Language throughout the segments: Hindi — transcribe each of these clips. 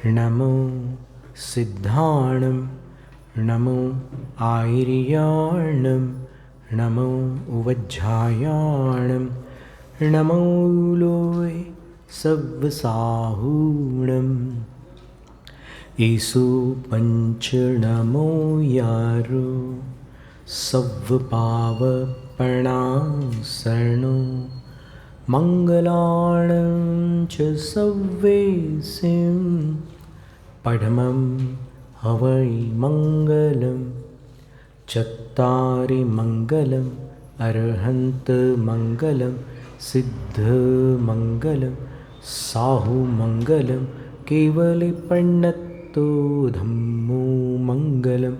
नमो सिद्धाणं नमो आयर्याणं नमो उवज्झायाणं नमो लोय सव्वसाहूणम् ईसु पंचनमो यारो सव्वपावपणासरणो मंगलाणं च सव्वेसिं पढमं हवै मंगलं चत्तारि मंगलम् अरहन्त मंगलं सिद्धमंगलं साहुमंगलं केवलिपण्णत्तो धम्मो मंगलं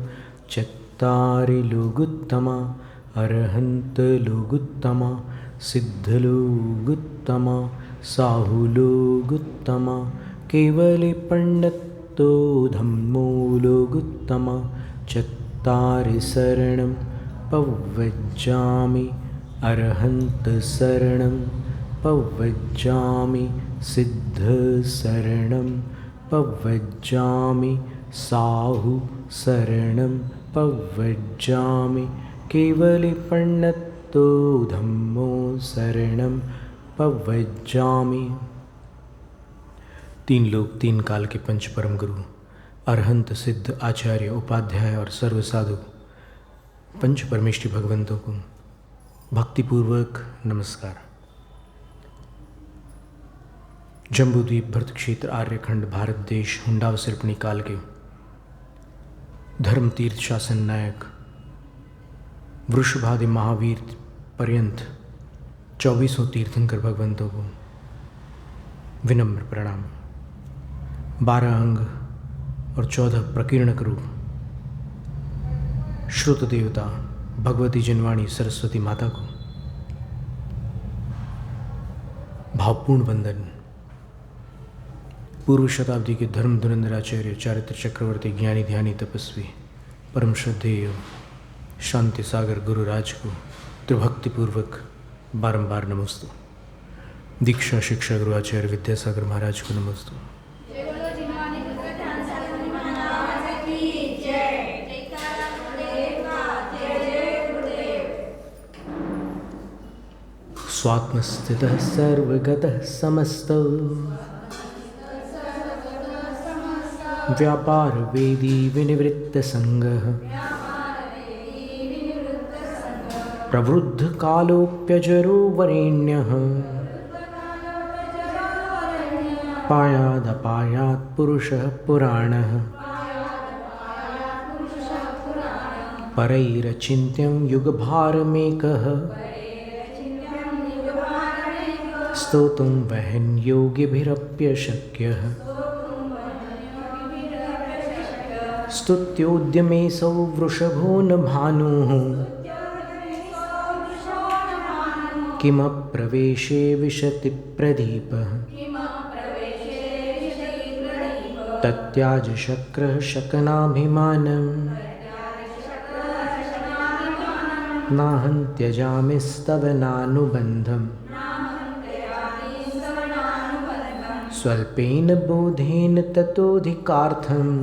चत्तारि लोगुत्तमा अरहन्त लोगुत्तमा सिद्धलोगुत्तमा साहुलोगुत्तमा केवलिपण्णत्तो धम्मो लोगुत्तमा चत्तारि शरणं पव्वज्जामि अरहन्त शरणं पव्वज्जामि सिद्धशरणं पव्वज्जामि साहु शरणं पव्वज्जामि केवलिपण्णत्तो धम्मो शरणं पव्वज्जामि। तीन लोक तीन काल के पंच परम गुरु अरहंत सिद्ध आचार्य उपाध्याय और सर्व साधु पंच परमेष्टि भगवंतों को भक्तिपूर्वक नमस्कार। जम्बूद्वीप भरत क्षेत्र आर्यखंड भारत देश हुंडाव सिरपणी काल के धर्म तीर्थ शासन नायक वृषभादि महावीर पर्यंत 24 तीर्थंकर भगवंतों को विनम्र प्रणाम। 12 अंग और 14 प्रकीर्णक रूप श्रुत देवता भगवती जनवाणी सरस्वती माता को भावपूर्ण वंदन। पूर्व शताब्दी के धर्म धुरंधराचार्य चारित्र चक्रवर्ती ज्ञानी ध्यानी तपस्वी परम श्रद्धेय शांति सागर गुरुराज को त्रिभक्तिपूर्वक बारंबार नमस्तु। दीक्षा शिक्षा गुरु आचार्य विद्यासागर महाराज को नमस्तु। स्वात्मस्थितः सर्वगतः समस्तो व्यापार वेदी विनिवृत्त संगः प्रवृद्ध कालोप्यजरो वरेण्यः पायादपायात् पुरुषः पुराणः परैरचिन्त्यं युगभारमेकः स्तोतुं वहन् योगिभिरप्यशक्यः स्तुत्योद्यमेऽसौ वृषभो न भानुः किमप्रवेशे विशति प्रदीपः तत्याज शक्रः शकनाभिमानम् नाहं त्यजामिस्तव नानुबन्धम् स्वल्पेन बोधेन ततोऽधिकार्थम्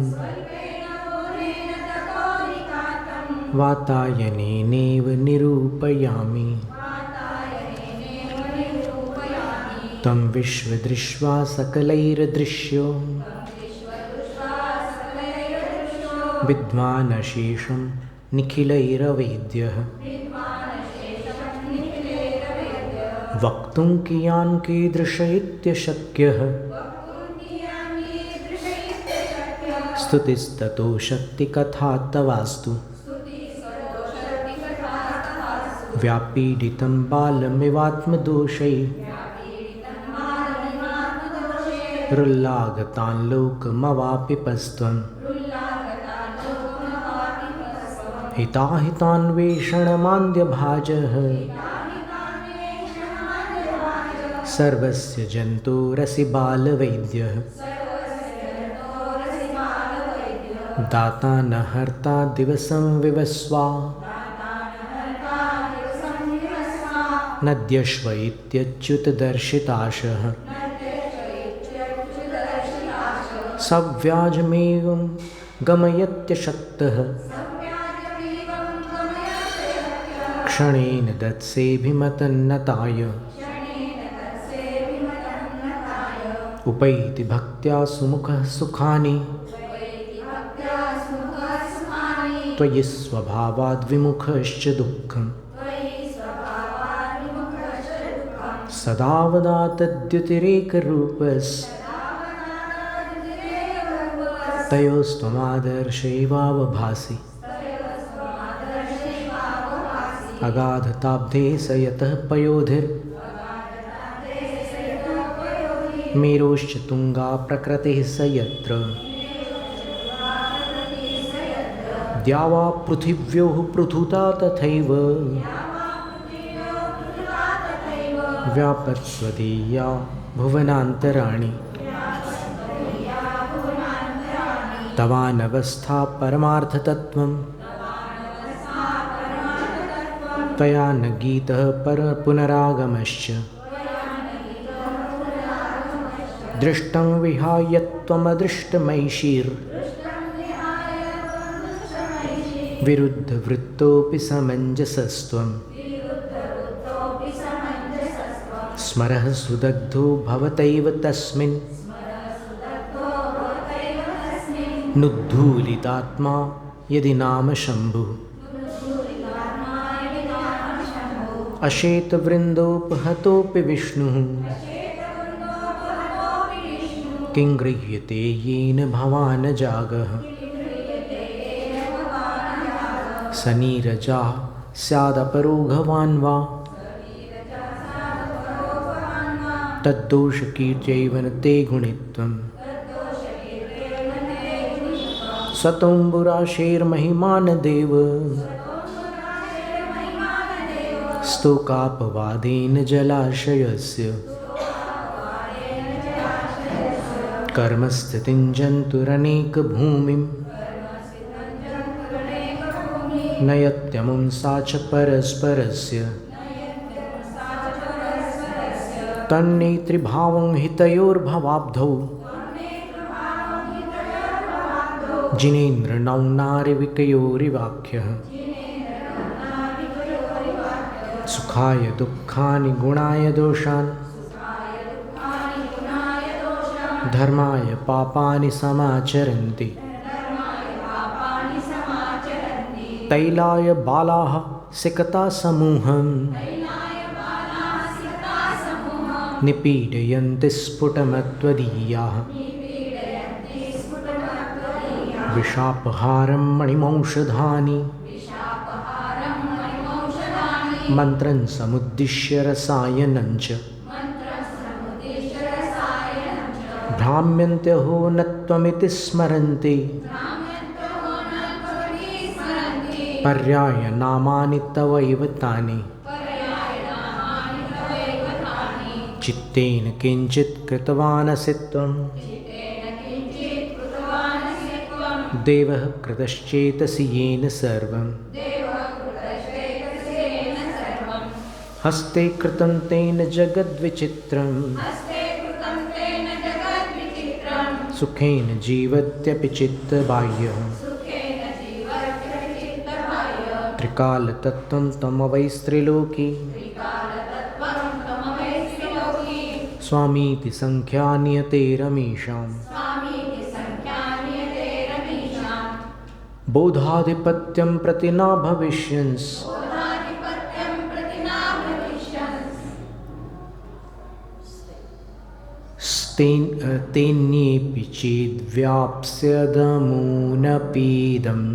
वातायनेनैव निरूपयामि तं विश्वदृष्ट्वा सकलैर्दृश्यो विद्वानशेषं निखिलैरवेद्यः वक्तुं कियान् कीदृश इत्यशक्यः स्तुतिस्ततो शक्तिकथा तवास्तु व्यापीडितं बालमिवात्मदोषैः रुल्लागतान् लोकमवापिपस्त्वं हिताहितान्वेषणमान्द्यभाजः सर्वस्य जन्तोरसि बालवैद्यः दाता न हर्ता दिवसं विवस्वा नद्यश्व इत्यच्युतदर्शिताशः सव्याजमेवं गमयत्यशक्तः क्षणेन दत्सेऽभिमतन्नताय उपैति भक्त्या सुमुखः सुखानि त्वयि स्वभावाद्विमुखश्च दुःखम् सदा वदा तयोस्त्वमादर्शैवावभासि अगाधताब्धे स यतः पयोधिर् मेरोश्च तुङ्गा प्रकृतिः स यत्र द्यावा पृथिव्योः पृथुता तथैव व्यापत्स्वदीया भुवनान्तराणि तवानवस्था परमार्थतत्त्वं त्वया न गीतः पुनरागमश्च दृष्टं विहाय त्वमदृष्टमैषीर् विरुद्धवृत्तोऽपि समञ्जसस्त्वं स्मरः सुदग्धो भवतैव तस्मिन् नुद्धूलितात्मा यदि नाम शम्भुः अशेतवृन्दोपहतोऽपि विष्णुः किं गृह्यते येन भवान् जागः स नीरजाः स्यादपरो भवान् वा तद्दोषकीर्त्यैव न ते गुणित्वम् सतोऽम्बुराशेर्महिमानदेव स्तोकापवादेन जलाशयस्य कर्मस्थितिं जन्तुरनेकभूमिं नयत्यमुं सा च परस्परस्य तन्नेत्रिभावं हितयोर्भवाब्धौ जिनेन्द्रनौ नारिविकयोरिवाख्यः सुखाय दुःखानि गुणाय दोषान् धर्माय पापानि समाचरन्ति तैलाय बालाः सिकतासमूहं निपीडयन्ति स्फुटमत्वदीयाः विशापहारं मणिमौषधानि मन्त्रं समुद्दिश्य रसायनं च भ्राम्यन्त्यहो न त्वमिति स्मरन्ति पर्यायनामानि तवैव तानि चित्तेन किञ्चित् कृतवानसि त्वं देवः कृतश्चेतसि येन सर्वं हस्ते कृतं तेन जगद्विचित्रं सुखेन जीवत्यपि चित्तबाह्यः त्रिकालतत्त्वं त्वमवैस्त्रिलोकी स्वामीति संख्या नियतेरमीषाम् बोधाधिपत्यं प्रति न भविष्यन्स् तेन्येऽपि चेद्व्याप्स्यदमूनपीदम्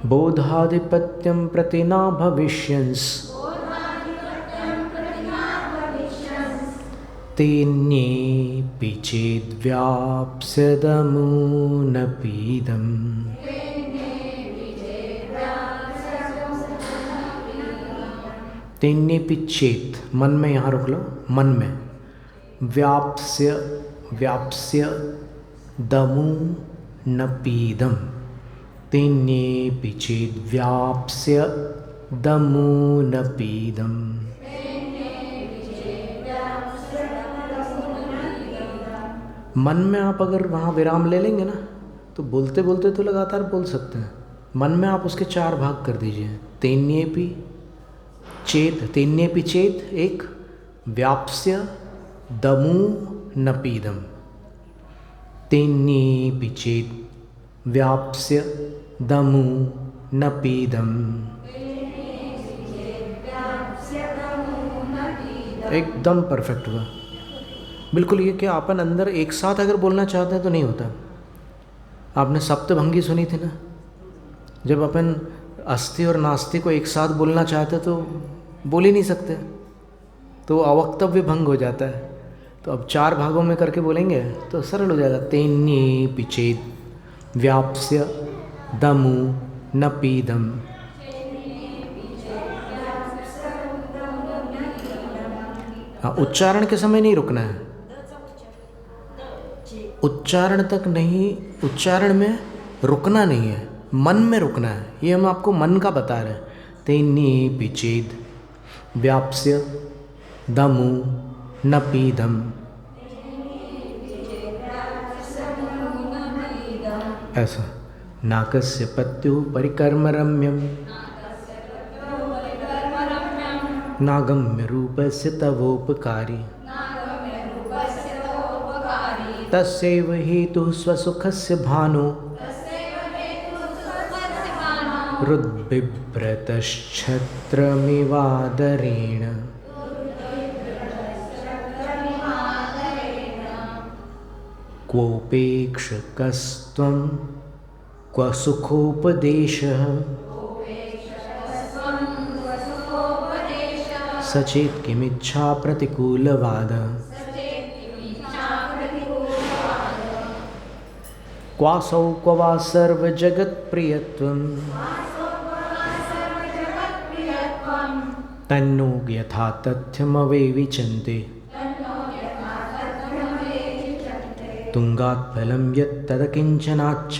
बोधाधिपत्यं प्रति न भविष्यन्स् तेन्येऽपि चेद्व्याप्स्यदमूनपीदम् तेन्येऽपि चेत मन में यहाँ रोक लो, मन में व्याप्स्य दमूनपीदम् तेन्येऽपि चेद्व्याप्स्य दमूनपीदम् मन में आप अगर वहाँ विराम ले लेंगे ना तो बोलते बोलते तो लगातार बोल सकते हैं। मन में आप उसके 4 भाग कर दीजिए। तेन्येपि चेत एक, व्याप्स्य दमू नपीदम। तेन्येपि चेत व्याप्स्य दमू नपीदम। एकदम परफेक्ट हुआ, बिल्कुल। ये क्या अपन अंदर एक साथ अगर बोलना चाहते हैं तो नहीं होता। आपने सप्तभंगी सुनी थी ना, जब अपन अस्ति और नास्ति को एक साथ बोलना चाहते तो बोल ही नहीं सकते, तो अवक्तव्य भंग हो जाता है। तो अब 4 भागों में करके बोलेंगे तो सरल हो जाएगा। तेन्येपि चेत् व्याप्स्य दमू नपीदम। हाँ, उच्चारण के समय नहीं रुकना है, उच्चारण तक नहीं, उच्चारण में रुकना नहीं है, मन में रुकना है। ये हम आपको मन का बता रहे हैं। तेन्येपि चेत् व्याप्स्य दमू नपीदम। ऐसा। नाकस्य पत्युः परिकर्मरम्यं नागम्य रूपस्य तवोपकारी। तस्यैव हेतुः स्वसुखस्य भानो रुद्बिभ्रतश्छत्रमिवादरेण। क्वोपेक्षकस्त्वं क्व सुखोपदेशः सचेत् किमिच्छा प्रतिकूलवादः। क्वासौ क्व वा सर्वजगत्प्रियत्वं तन्नो यथा तथ्यमवेविचन्ते। तुङ्गात् फलं यत्तदकिञ्चनाच्च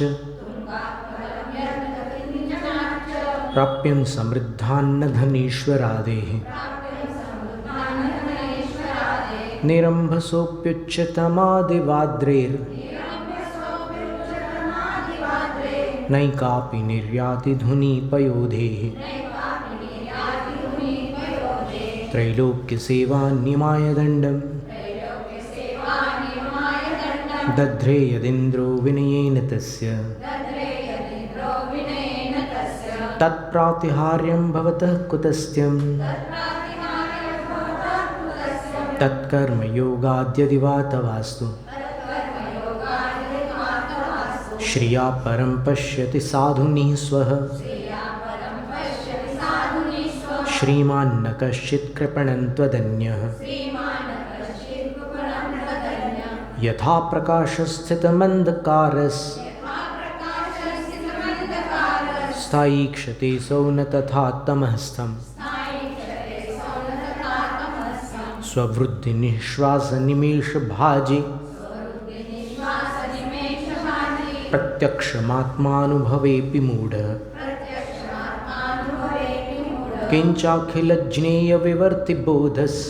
प्राप्यं समृद्धान्न धनीश्वरादेः। निरम्भसोऽप्युच्चतमादिवाद्रेर् नैकापि निर्याति धुनीपयोधेः। त्रैलोक्यसेवान्निमाय दण्डं दध्रे यदिन्द्रो विनयेन तस्य। तत्प्रातिहार्यं भवतः कुतस्त्यं तत्कर्मयोगाद्यदि वा तवास्तु। श्रिया परं पश्यति साधुनिः स्वः श्रीमान्न कश्चित् कृपणं त्वदन्यः। यथा प्रकाशस्थितमन्धकारस् स्थायीक्षते सौ न तथा तमःस्थम्। स्ववृद्धिनिःश्वासनिमेषभाजि प्रत्यक्षमात्मानुभवेऽपि मूढः। किञ्चाखिलज्ञेयविवर्तिबोधस्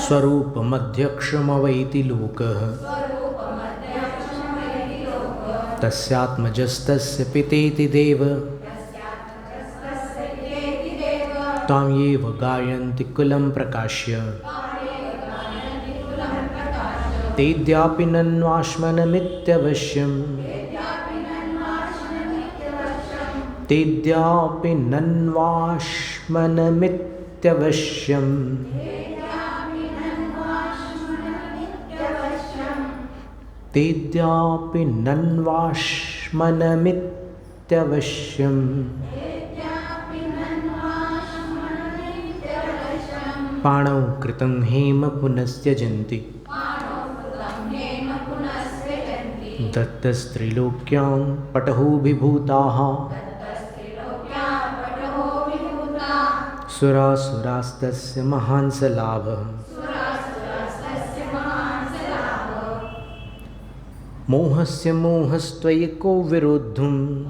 स्वरूपमध्यक्षमवैति लोकः। तस्यात्मजस्तस्य पितेति देव तां येव गायन्ति कुलं प्रकाश्य। तेद्यापि नन्वाश्मनमित्यवश्यम् तेद्यापि नन्वाश्मनमित्यवश्यम्। तेद्यापि नन्वाश्मनमित्यवश्यम्। पाणौ कृतं हेम पुनस्त्यजन्ति दत्तस्त्रिलोक्यां पटहुभिभूताः। सुरासुरास्तस्य महान् स लाभः। मोहस्य मोहस्त्वयि को विरोद्धुम्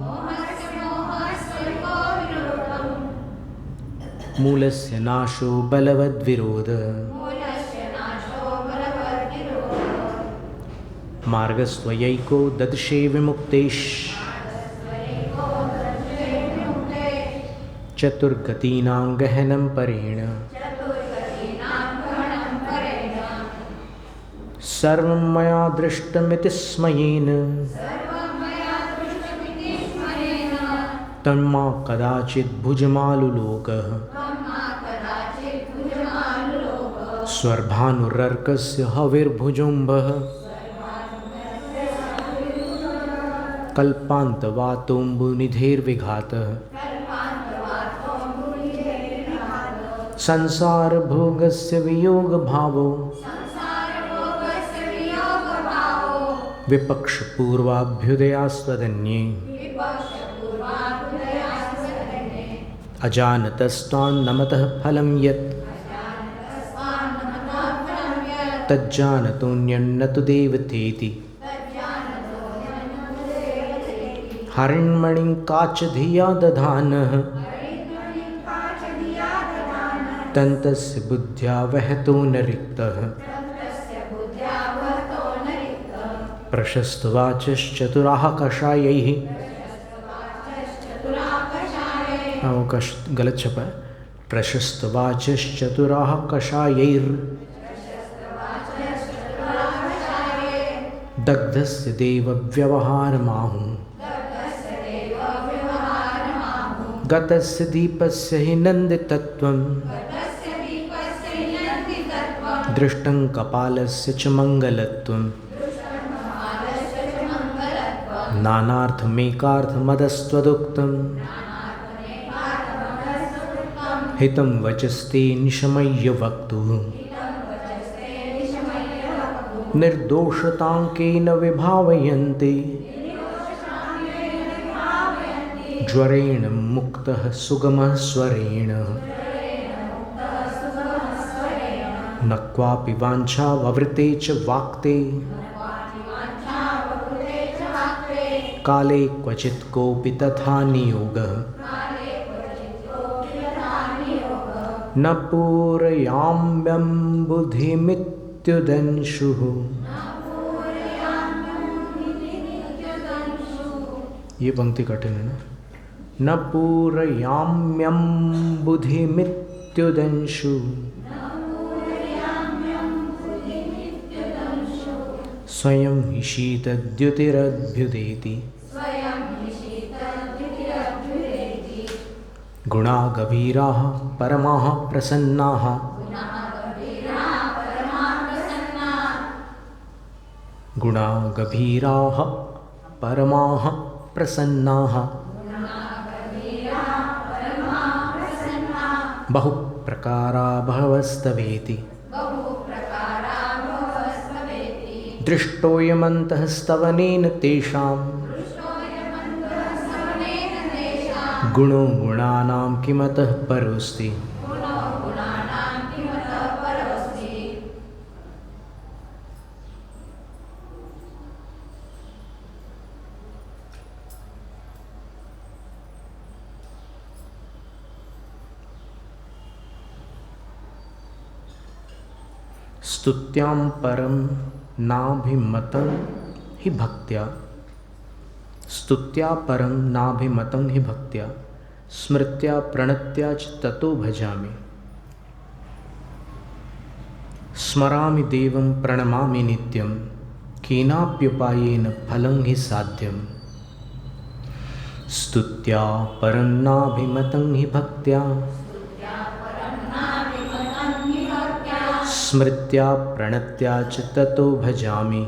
मूलस्य नाशो बलवद्विरोध। मार्गस्त्वयैको ददशे विमुक्तेश चतुर्गतीनां गहनं परेण सर्वं मया दृष्टमिति स्मयेन तन्मा कदाचित् भुजमालुलोकः स्वर्भानुरर्कस्य हविर्भुजुम्भः कल्पान्तवातोऽम्बुनिधेर्विघातः संसारभोगस्य वियोगभावो विपक्षपूर्वाभ्युदयास्त्वदन्ये अजानतस्त्वान्नमतः फलं यत् तज्जानतोऽन्यन्न तु देवतेति हरिण्मणिं काचधिया दधानः तन्तस्य बुद्ध्या वहतो न रिक्तः प्रशस्तवाचश्चतुराः कषायैः गलत छपा है प्रशस्तवाचश्चतुराः कषायैर् दग्धस्य देवव्यवहारमाहुः गतस्य दीपस्य हि नन्दितत्वं दृष्टं कपालस्य च मङ्गलत्वम् नानार्थमेकार्थमदस्त्वदुक्तम् हितं वचस्ते निशमय्य वक्तुः निर्दोषताङ्केन विभावयन्ते ज्वरेण मुक्तः सुगमः स्वरेण न क्वापि वाञ्छा ववृते च वाक्ते काले क्वचित् कोऽपि तथा नियोगः न पूरयाम्यं बुद्धिमित्युदंशुः ये पंक्ति कठिन है ना न पूरयाम्यं बुद्धिमित्युदंशु स्वयं हि शीतद्युतिरभ्युदेति गुणा गभीराः परमाः प्रसन्नाः गुणा गभीराः परमाः प्रसन्नाः बहुप्रकारा बहवस्तवेति दृष्टोऽयमन्तःस्तवनेन तेषां गुणो गुणानां किमतः परोऽस्ति स्तुत्यां परं नाभिमतं हि भक्त्या स्तुत्या परं नाभिमतं हि भक्त्या स्मृत्या प्रणत्या च ततो भजामि स्मरामि देवं प्रणमामि नित्यं केनाप्युपायेन फलं हि साध्यम् स्तुत्या परं नाभिमतं हि भक्त्या स्मृत्या प्रणत्या च ततो भजामि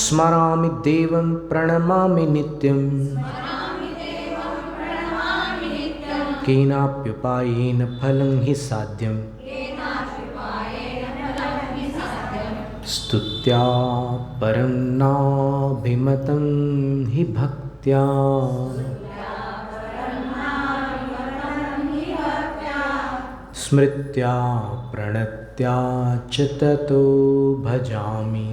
स्मरामि देवं प्रणमामि नित्यं केनाप्युपायेन फलं हि साध्यम् स्तुत्या परं नाभिमतं हि भक्त्या स्मृत्या प्रणत्या च ततो भजामि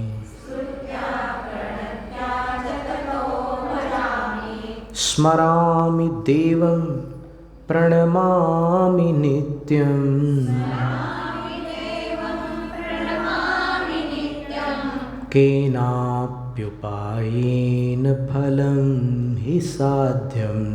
स्मरामि देवं प्रणमामि नित्यं केनाप्युपायेन फलं हि साध्यम्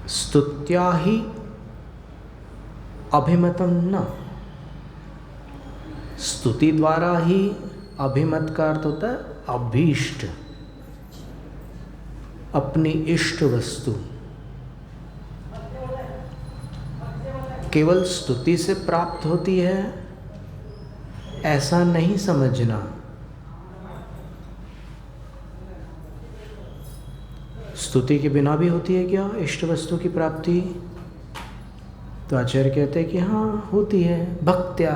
स्तुत्या ही अभिमतम न। स्तुति द्वारा ही अभिमत का अर्थ होता है अभीष्ट, अपनी इष्ट वस्तु। केवल स्तुति से प्राप्त होती है ऐसा नहीं समझना। स्तुति के बिना भी होती है क्या इष्ट वस्तु की प्राप्ति? तो आचार्य कहते हैं कि हाँ होती है, भक्त्या,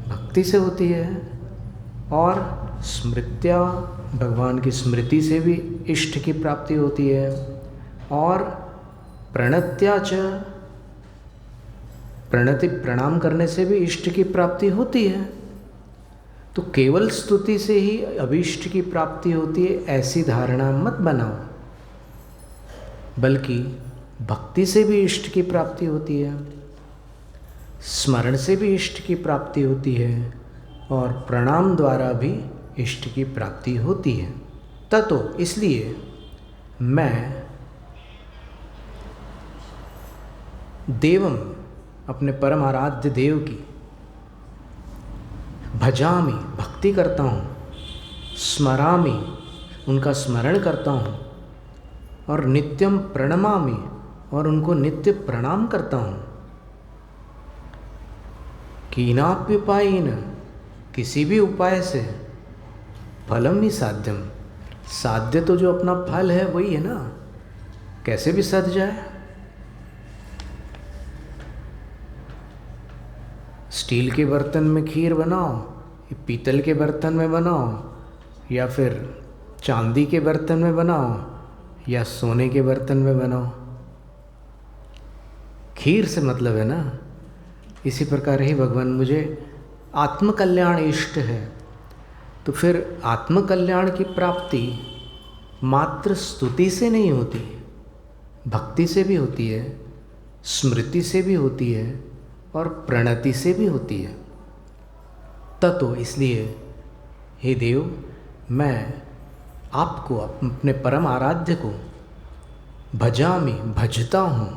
भक्ति से होती है। और स्मृत्या, भगवान की स्मृति से भी इष्ट की प्राप्ति होती है। और प्रणत्या च, प्रणति प्रणाम करने से भी इष्ट की प्राप्ति होती है। तो केवल स्तुति से ही अभीष्ट की प्राप्ति होती है ऐसी धारणा मत बनाओ, बल्कि भक्ति से भी इष्ट की प्राप्ति होती है, स्मरण से भी इष्ट की प्राप्ति होती है, और प्रणाम द्वारा भी इष्ट की प्राप्ति होती है। ततो, इसलिए मैं देवम, अपने परम आराध्य देव की, भजामि, भक्ति करता हूँ, स्मरामि, उनका स्मरण करता हूँ, और नित्यम प्रणमामि, और उनको नित्य प्रणाम करता हूँ। कीनाप्युपायेन, किसी भी उपाय से, फलम ही साध्यम, साध्य तो जो अपना फल है वही है ना, कैसे भी सध जाए। स्टील के बर्तन में खीर बनाओ, पीतल के बर्तन में बनाओ, या फिर चांदी के बर्तन में बनाओ, या सोने के बर्तन में बनाओ, खीर से मतलब है ना। इसी प्रकार ही भगवान मुझे आत्मकल्याण इष्ट है, तो फिर आत्मकल्याण की प्राप्ति मात्र स्तुति से नहीं होती, भक्ति से भी होती है, स्मृति से भी होती है, और प्रणति से भी होती है। ततो, इसलिए हे देव, मैं आपको, अपने परम आराध्य को, भजामि, भजता हूँ,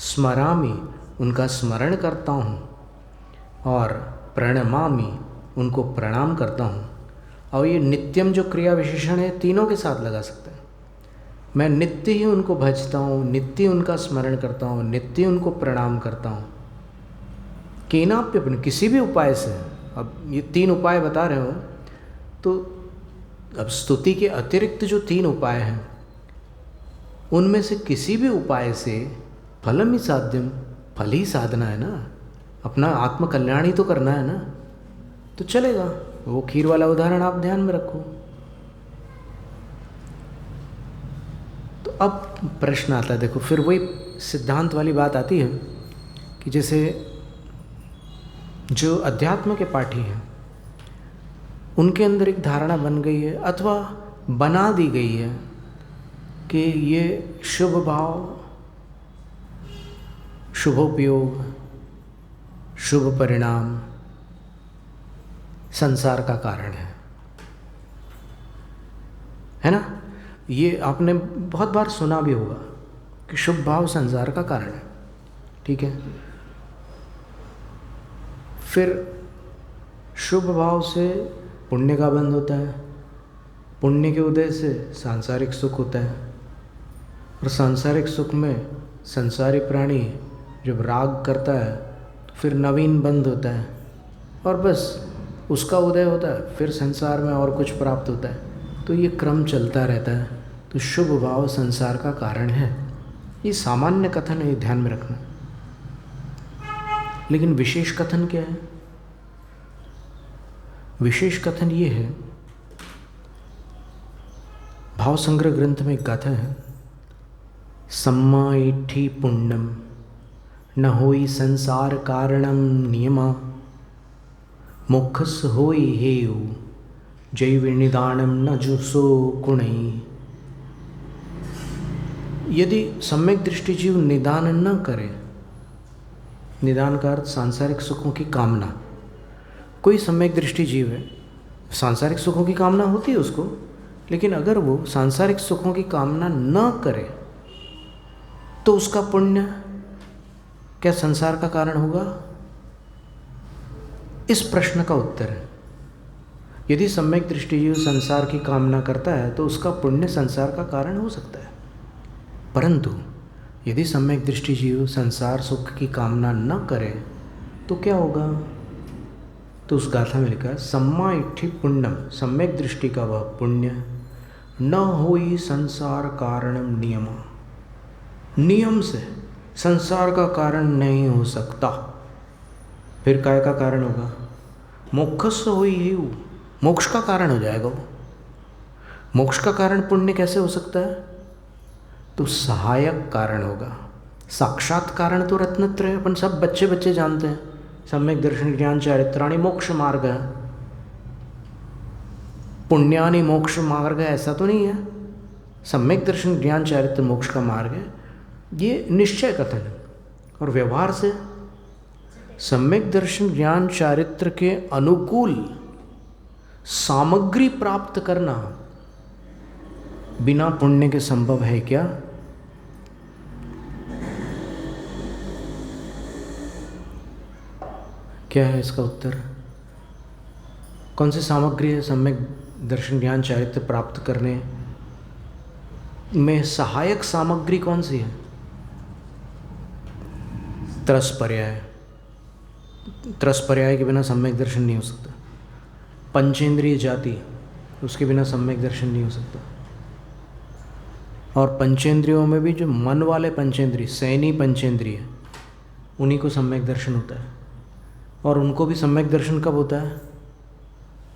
स्मरामि, उनका स्मरण करता हूँ, और प्रणमामि, उनको प्रणाम करता हूँ। और ये नित्यम जो क्रिया विशेषण है तीनों के साथ लगा सकते हैं। मैं नित्य ही उनको भजता हूँ, नित्य उनका स्मरण करता हूँ, नित्य उनको प्रणाम करता हूँ। केनाप्य, किसी भी उपाय से, अब ये 3 उपाय बता रहे हो, तो अब स्तुति के अतिरिक्त जो 3 उपाय हैं उनमें से किसी भी उपाय से फलम ही साध्यम, फल ही साधना है ना, अपना आत्मकल्याण ही तो करना है ना, तो चलेगा। वो खीर वाला उदाहरण आप ध्यान में रखो। तो अब प्रश्न आता है, देखो फिर वही सिद्धांत वाली बात आती है कि जैसे जो अध्यात्म के पाठी हैं उनके अंदर एक धारणा बन गई है, अथवा बना दी गई है कि ये शुभ भाव, शुभोपयोग, शुभ परिणाम संसार का कारण है ना। ये आपने बहुत बार सुना भी होगा कि शुभ भाव संसार का कारण है, ठीक है। फिर शुभ भाव से पुण्य का बंध होता है, पुण्य के उदय से सांसारिक सुख होता है, और सांसारिक सुख में संसारी प्राणी जब राग करता है तो फिर नवीन बंध होता है, और बस उसका उदय होता है, फिर संसार में और कुछ प्राप्त होता है। तो ये क्रम चलता रहता है। तो शुभ भाव संसार का कारण है, ये सामान्य कथन है, ध्यान में रखना। लेकिन विशेष कथन क्या है? विशेष कथन ये है, भाव संग्रह ग्रंथ में एक गाथा है, सम्माइठी पुण्यम न होई संसार कारणम नियमा मोक्षस होई हेयु जैव निदानम न जुसो कुणई। यदि सम्यक दृष्टि जीव निदान न करे, निदान का अर्थ सांसारिक सुखों की कामना, कोई सम्यक दृष्टि जीव है, सांसारिक सुखों की कामना होती है उसको, लेकिन अगर वो सांसारिक सुखों की कामना न करे तो उसका पुण्य क्या संसार का कारण होगा? इस प्रश्न का उत्तर है, यदि सम्यक दृष्टि जीव संसार की कामना करता है तो उसका पुण्य संसार का कारण हो सकता है। परंतु यदि सम्यक दृष्टि जीव संसार सुख की कामना न करे तो क्या होगा? तो उस गाथा में लिखा है, सम्मा इट्ठी पुण्यम, सम्यक दृष्टि का वह पुण्य, न होई संसार कारणम नियम, नियम से संसार का कारण नहीं हो सकता। फिर काय का कारण होगा? मोक्षस होई हेयु, मोक्ष का कारण हो जाएगा वो। मोक्ष का कारण पुण्य कैसे हो सकता है? तो सहायक कारण होगा। साक्षात कारण तो रत्नत्रय है, अपन सब बच्चे बच्चे जानते हैं, सम्यक दर्शन ज्ञान चारित्राणि मोक्ष मार्ग है, पुण्यानि मोक्ष मार्ग है, ऐसा तो नहीं है। सम्यक दर्शन ज्ञान चारित्र मोक्ष का मार्ग है, ये निश्चय कथन है। और व्यवहार से सम्यक दर्शन ज्ञान चारित्र के अनुकूल सामग्री प्राप्त करना बिना पुण्य के संभव है क्या? क्या है इसका उत्तर? कौन सी सामग्री है सम्यक दर्शन ज्ञान चारित्र प्राप्त करने में सहायक सामग्री कौन सी है? त्रस पर्याय, त्रस पर्याय के बिना सम्यक दर्शन नहीं हो सकता। पंचेंद्रिय जाति, उसके बिना सम्यक दर्शन नहीं हो सकता। और पंचेंद्रियों में भी जो मन वाले पंचेंद्रिय, सैनी पंचेंद्रिय, उन्हीं को सम्यक दर्शन होता है। और उनको भी सम्यक दर्शन कब होता है?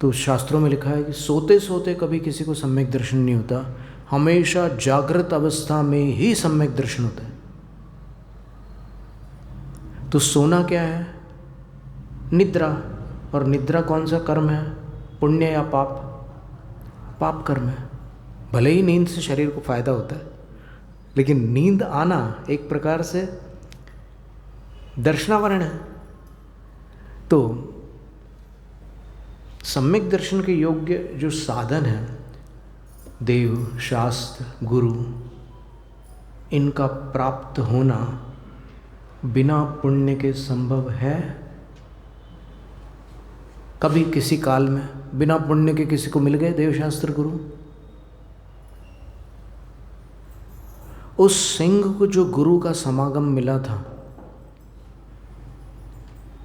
तो शास्त्रों में लिखा है कि सोते सोते कभी किसी को सम्यक दर्शन नहीं होता, हमेशा जागृत अवस्था में ही सम्यक दर्शन होता है। तो सोना क्या है? निद्रा। और निद्रा कौन सा कर्म है? पुण्य या पाप? पाप कर्म है। भले ही नींद से शरीर को फायदा होता है, लेकिन नींद आना एक प्रकार से दर्शनावरण है। तो सम्यक दर्शन के योग्य जो साधन है, देव, शास्त्र, गुरु, इनका प्राप्त होना बिना पुण्य के संभव है? कभी किसी काल में बिना पुण्य के किसी को मिल गए देव, शास्त्र, गुरु? उस सिंह को जो गुरु का समागम मिला था,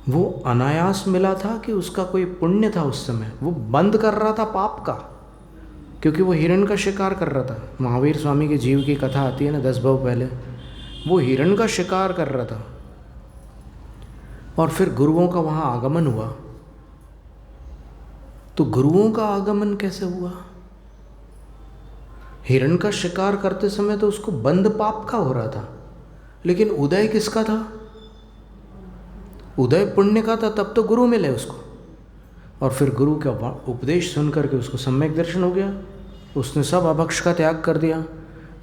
वो अनायास मिला था कि उसका कोई पुण्य था? उस समय वो बंद कर रहा था पाप का, क्योंकि वो हिरण का शिकार कर रहा था। महावीर स्वामी के जीव की कथा आती है ना 10 भव पहले, वो हिरण का शिकार कर रहा था। और फिर गुरुओं का वहाँ आगमन हुआ। तो गुरुओं का आगमन कैसे हुआ? हिरण का शिकार करते समय तो उसको बंद पाप का हो रहा था, लेकिन उदय किसका था? उदय पुण्य का था, तब तो गुरु मिले उसको। और फिर गुरु का उपदेश सुन करके उसको सम्यक दर्शन हो गया। उसने सब अभक्ष का त्याग कर दिया,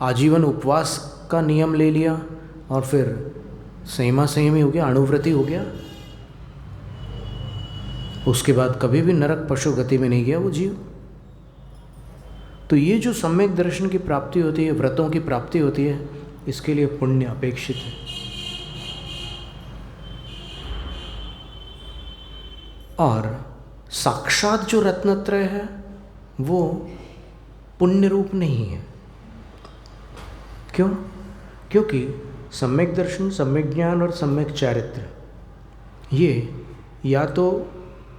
आजीवन उपवास का नियम ले लिया, और फिर संयमा संयमी हो गया, अणुव्रती हो गया। उसके बाद कभी भी नरक पशु गति में नहीं गया वो जीव। तो ये जो सम्यक दर्शन की प्राप्ति होती है, व्रतों की प्राप्ति होती है, इसके लिए पुण्य अपेक्षित है। और साक्षात जो रत्नत्रय है वो पुण्य रूप नहीं है। क्यों? क्योंकि सम्यक दर्शन, सम्यक ज्ञान और सम्यक चारित्र ये या तो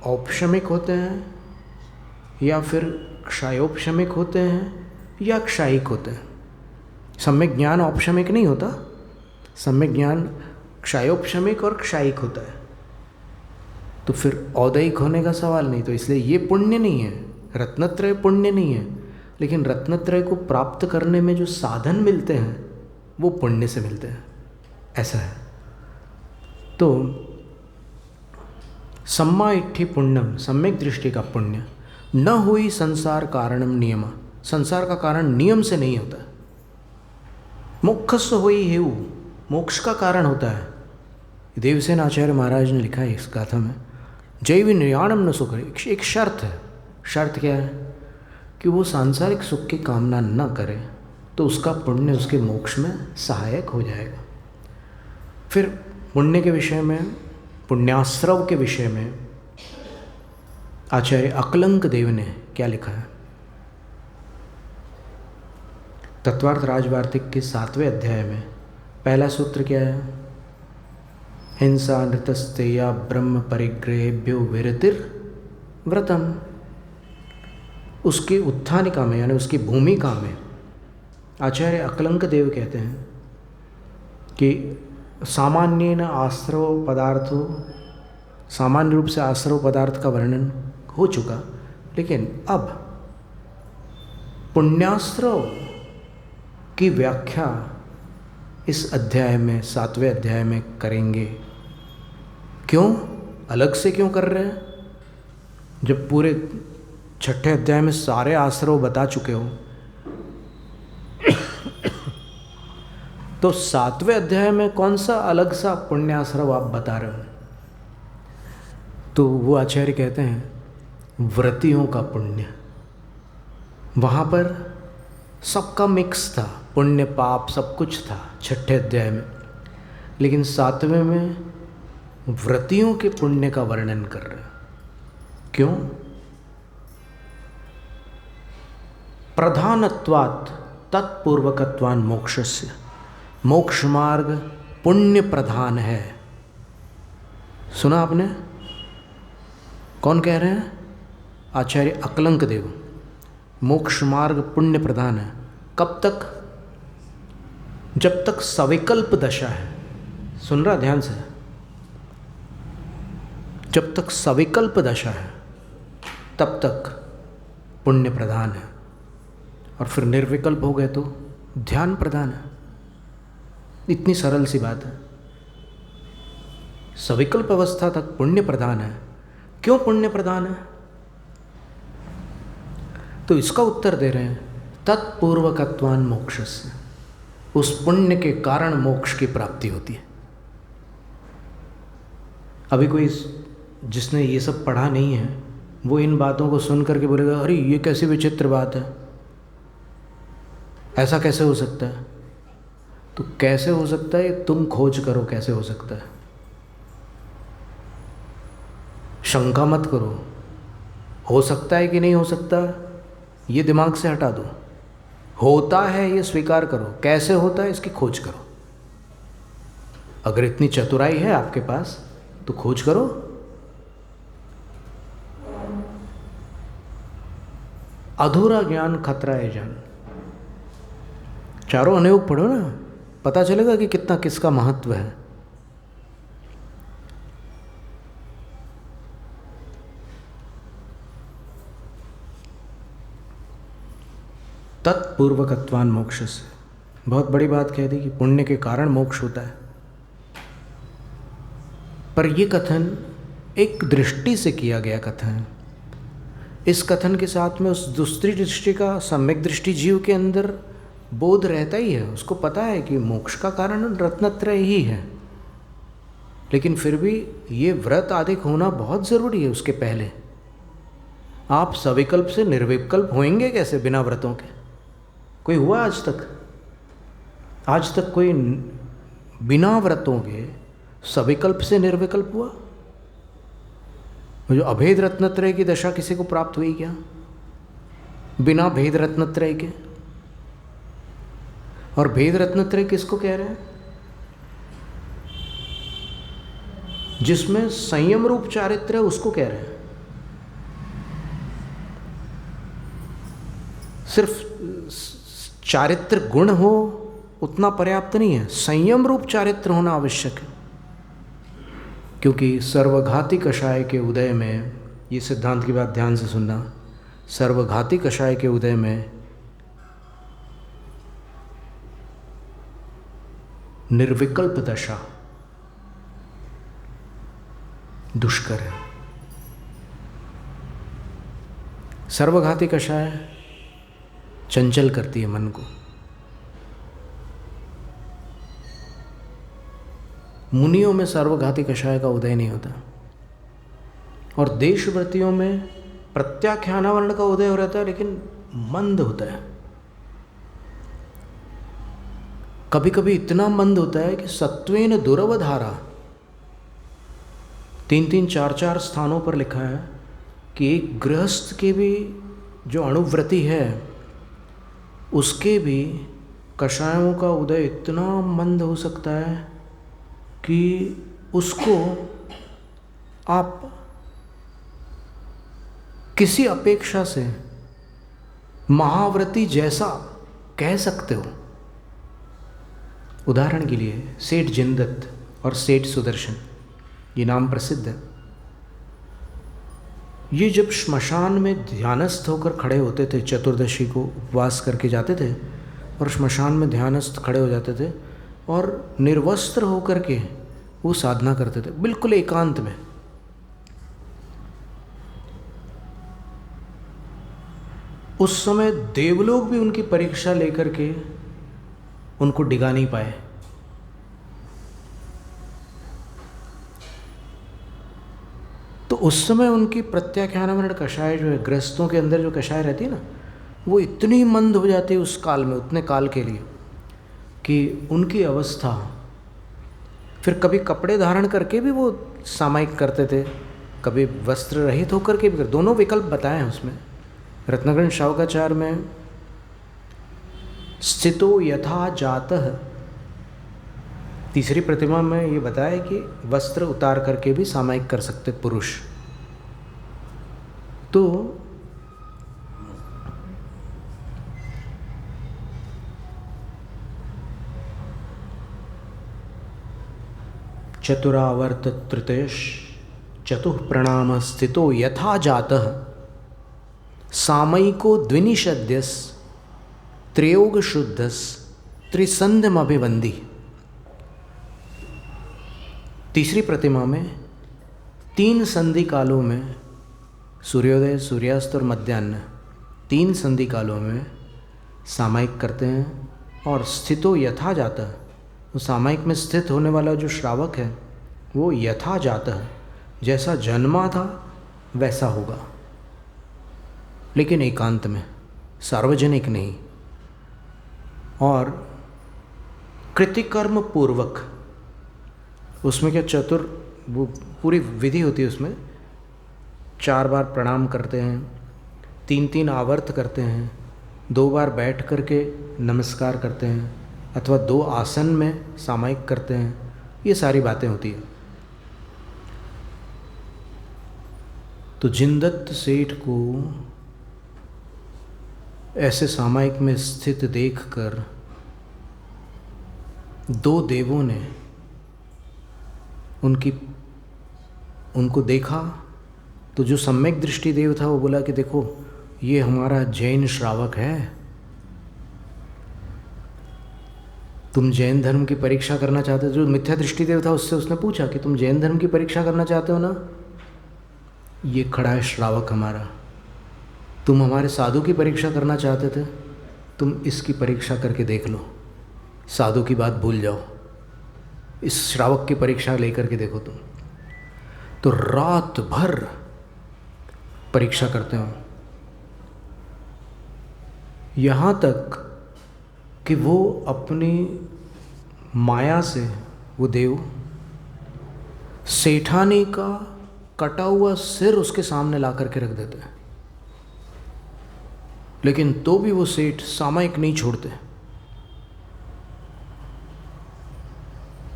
औपशमिक होते हैं, या फिर क्षयोपशमिक होते हैं, या क्षायिक होते हैं। सम्यक ज्ञान औपशमिक नहीं होता, सम्यक ज्ञान क्षयोपशमिक और क्षायिक होता है। तो फिर औदैहिक होने का सवाल नहीं। तो इसलिए ये पुण्य नहीं है, रत्नत्रय पुण्य नहीं है। लेकिन रत्नत्रय को प्राप्त करने में जो साधन मिलते हैं वो पुण्य से मिलते हैं, ऐसा है। तो सम्मा इट्ठी पुण्यम, सम्यक दृष्टि का पुण्य, न हुई संसार कारणम नियम, संसार का कारण नियम से नहीं होता। मोक्षस्य हुई हेउ, मोक्ष का कारण होता है। देवसेन आचार्य महाराज ने लिखा है इस गाथा में, जैव निर्याणम न सुख, एक शर्त है। शर्त क्या है? कि वो सांसारिक सुख की कामना न करे तो उसका पुण्य उसके मोक्ष में सहायक हो जाएगा। फिर पुण्य के विषय में, पुण्याश्रव के विषय में आचार्य अकलंक देव ने क्या लिखा है? तत्वार्थ राजवार्तिक के 7वें अध्याय में पहला सूत्र क्या है? हिंसा नृतस्ते या ब्रह्म परिग्रहेभ्यो विरतिर् व्रतम। उसकी उत्थानिका में यानी उसकी भूमिका में आचार्य अकलंक देव कहते हैं कि सामान्येन आश्रव पदार्थों, सामान्य रूप से आश्रव पदार्थ का वर्णन हो चुका, लेकिन अब पुण्याश्रव की व्याख्या इस अध्याय में, 7वें अध्याय में करेंगे। क्यों? अलग से क्यों कर रहे हैं? जब पूरे 6ठे अध्याय में सारे आश्रव बता चुके हो तो 7वें अध्याय में कौन सा अलग सा पुण्याश्रव आप बता रहे हो? तो वो आचार्य कहते हैं व्रतियों का पुण्य। वहाँ पर सबका मिक्स था, पुण्य पाप सब कुछ था 6ठे अध्याय में, लेकिन 7वें में व्रतियों के पुण्य का वर्णन कर रहे हैं। क्यों? प्रधानत्वात् तत्पूर्वकत्वान् मोक्षस्य, मोक्ष मार्ग पुण्य प्रधान है। सुना आपने? कौन कह रहे हैं? आचार्य अकलंक देव। मोक्ष मार्ग पुण्य प्रधान है। कब तक? जब तक सविकल्प दशा है। सुन रहा ध्यान से? जब तक सविकल्प दशा है तब तक पुण्य प्रधान है, और फिर निर्विकल्प हो गए तो ध्यान प्रधान है। इतनी सरल सी बात है। सविकल्प अवस्था तक पुण्य प्रधान है। क्यों पुण्य प्रधान है? तो इसका उत्तर दे रहे हैं तत्पूर्वकत्वान् मोक्षस्य, उस पुण्य के कारण मोक्ष की प्राप्ति होती है। अभी कोई जिसने ये सब पढ़ा नहीं है वो इन बातों को सुन करके बोलेगा अरे ये कैसी विचित्र बात है, ऐसा कैसे हो सकता है? तो कैसे हो सकता है तुम खोज करो, कैसे हो सकता है। शंका मत करो, हो सकता है कि नहीं हो सकता ये दिमाग से हटा दो। होता है ये स्वीकार करो, कैसे होता है इसकी खोज करो। अगर इतनी चतुराई है आपके पास तो खोज करो। अधूरा ज्ञान खतरा है जान। चारों अनुयोग पढ़ो ना, पता चलेगा कि कितना किसका महत्व है। तत्पूर्वकत्वान् मोक्षस्य, बहुत बड़ी बात कह दी कि पुण्य के कारण मोक्ष होता है। पर यह कथन एक दृष्टि से किया गया कथन है। इस कथन के साथ में उस दूसरी दृष्टि का, सम्यक दृष्टि जीव के अंदर बोध रहता ही है। उसको पता है कि मोक्ष का कारण रत्नत्रय ही है, लेकिन फिर भी ये व्रत आदि होना बहुत ज़रूरी है। उसके पहले आप सविकल्प से निर्विकल्प होंगे कैसे बिना व्रतों के? कोई हुआ आज तक? आज तक कोई बिना व्रतों के सविकल्प से निर्विकल्प हुआ? जो अभेद रत्नत्रय की दशा किसी को प्राप्त हुई क्या बिना भेद रत्नत्रय के? और भेद रत्नत्रय किसको कह रहे हैं? जिसमें संयम रूप चारित्र है उसको कह रहे हैं। सिर्फ चारित्र गुण हो उतना पर्याप्त नहीं है, संयम रूप चारित्र होना आवश्यक है। क्योंकि सर्वघाती कषाय के उदय में, ये सिद्धांत की बात ध्यान से सुनना, सर्वघाती कषाय के उदय में निर्विकल्प दशा दुष्कर है। सर्वघाती कषाय चंचल करती है मन को। मुनियों में सर्वघाती कषाय का उदय नहीं होता, और देशव्रतियों में प्रत्याख्यानावरण का उदय हो रहता है, लेकिन मंद होता है। कभी कभी इतना मंद होता है कि सत्वेन दुरवधारा, 3-3, 4-4 स्थानों पर लिखा है कि एक गृहस्थ के भी जो अणुव्रति है उसके भी कषायों का उदय इतना मंद हो सकता है कि उसको आप किसी अपेक्षा से महाव्रती जैसा कह सकते हो। उदाहरण के लिए सेठ जिनदत्त और सेठ सुदर्शन, ये नाम प्रसिद्ध है। ये जब श्मशान में ध्यानस्थ होकर खड़े होते थे, चतुर्दशी को उपवास करके जाते थे और श्मशान में ध्यानस्थ खड़े हो जाते थे और निर्वस्त्र होकर के वो साधना करते थे, बिल्कुल एकांत में। उस समय देवलोग भी उनकी परीक्षा लेकर के उनको डिगा नहीं पाए। तो उस समय उनकी प्रत्याख्यानावरण कषाय जो है, गृहस्थों के अंदर जो कषाय रहती है ना, वो इतनी मंद हो जाती है उस काल में, उतने काल के लिए, कि उनकी अवस्था, फिर कभी कपड़े धारण करके भी वो सामायिक करते थे, कभी वस्त्र रहित होकर के भी, दोनों विकल्प बताए हैं उसमें। रत्नग्रंथ शावकाचार्य में स्थितो यथा जातः, तीसरी प्रतिमा में ये बताया कि वस्त्र उतार करके भी सामायिक कर सकते पुरुष। तो चतुरावर्त तृतेश चतुः प्रणाम स्थितो यथा जातः सामयिको द्विनिषद्यस त्रयोग शुद्धस त्रिसंध्यम अभिवंदी। तीसरी प्रतिमा में 3 संधि कालों में, सूर्योदय, सूर्यास्त और मध्याह्न, 3 संधि कालों में सामायिक करते हैं। और स्थितो यथा जातः, वो सामायिक में स्थित होने वाला जो श्रावक है वो यथा जातः, जैसा जन्मा था वैसा होगा, लेकिन एकांत में, सार्वजनिक नहीं। और कृतिकर्म पूर्वक, उसमें क्या वो पूरी विधि होती है, उसमें 4 बार प्रणाम करते हैं, 3-3 आवर्त करते हैं, 2 बार बैठ करके नमस्कार करते हैं, अथवा 2 आसन में सामायिक करते हैं। ये सारी बातें होती हैं। तो जिनदत्त सेठ को ऐसे सामायिक में स्थित देखकर 2 देवों ने उनको देखा। तो जो सम्यक दृष्टि देव था वो बोला कि देखो, ये हमारा जैन श्रावक है, तुम जैन धर्म की परीक्षा करना चाहते हो। जो मिथ्या दृष्टि देव था उससे उसने पूछा कि तुम जैन धर्म की परीक्षा करना चाहते हो ना, ये खड़ा है श्रावक हमारा। तुम हमारे साधु की परीक्षा करना चाहते थे, तुम इसकी परीक्षा करके देख लो, साधु की बात भूल जाओ, इस श्रावक की परीक्षा लेकर के देखो तुम। तो रात भर परीक्षा करते हो, यहाँ तक कि वो अपनी माया से, वो देव सेठानी का कटा हुआ सिर उसके सामने ला करके रख देते हैं, लेकिन तो भी वो सेठ सामायिक नहीं छोड़ते।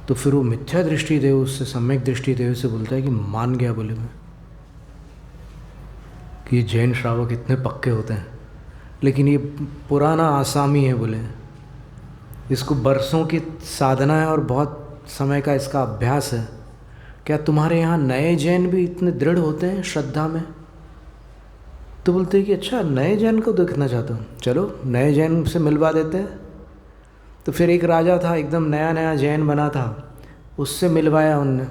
तो फिर वो मिथ्या दृष्टि देव उससे सम्यक दृष्टि देव से बोलता है कि मान गया, बोले मैं, कि ये जैन श्रावक इतने पक्के होते हैं, लेकिन ये पुराना आसामी है, बोले इसको बरसों की साधना है और बहुत समय का इसका अभ्यास है। क्या तुम्हारे यहाँ नए जैन भी इतने दृढ़ होते हैं श्रद्धा में? तो बोलते हैं कि अच्छा, नए जैन को देखना चाहता हूँ, चलो नए जैन से मिलवा देते हैं। तो फिर एक राजा था, एकदम नया नया जैन बना था, उससे मिलवाया उनने,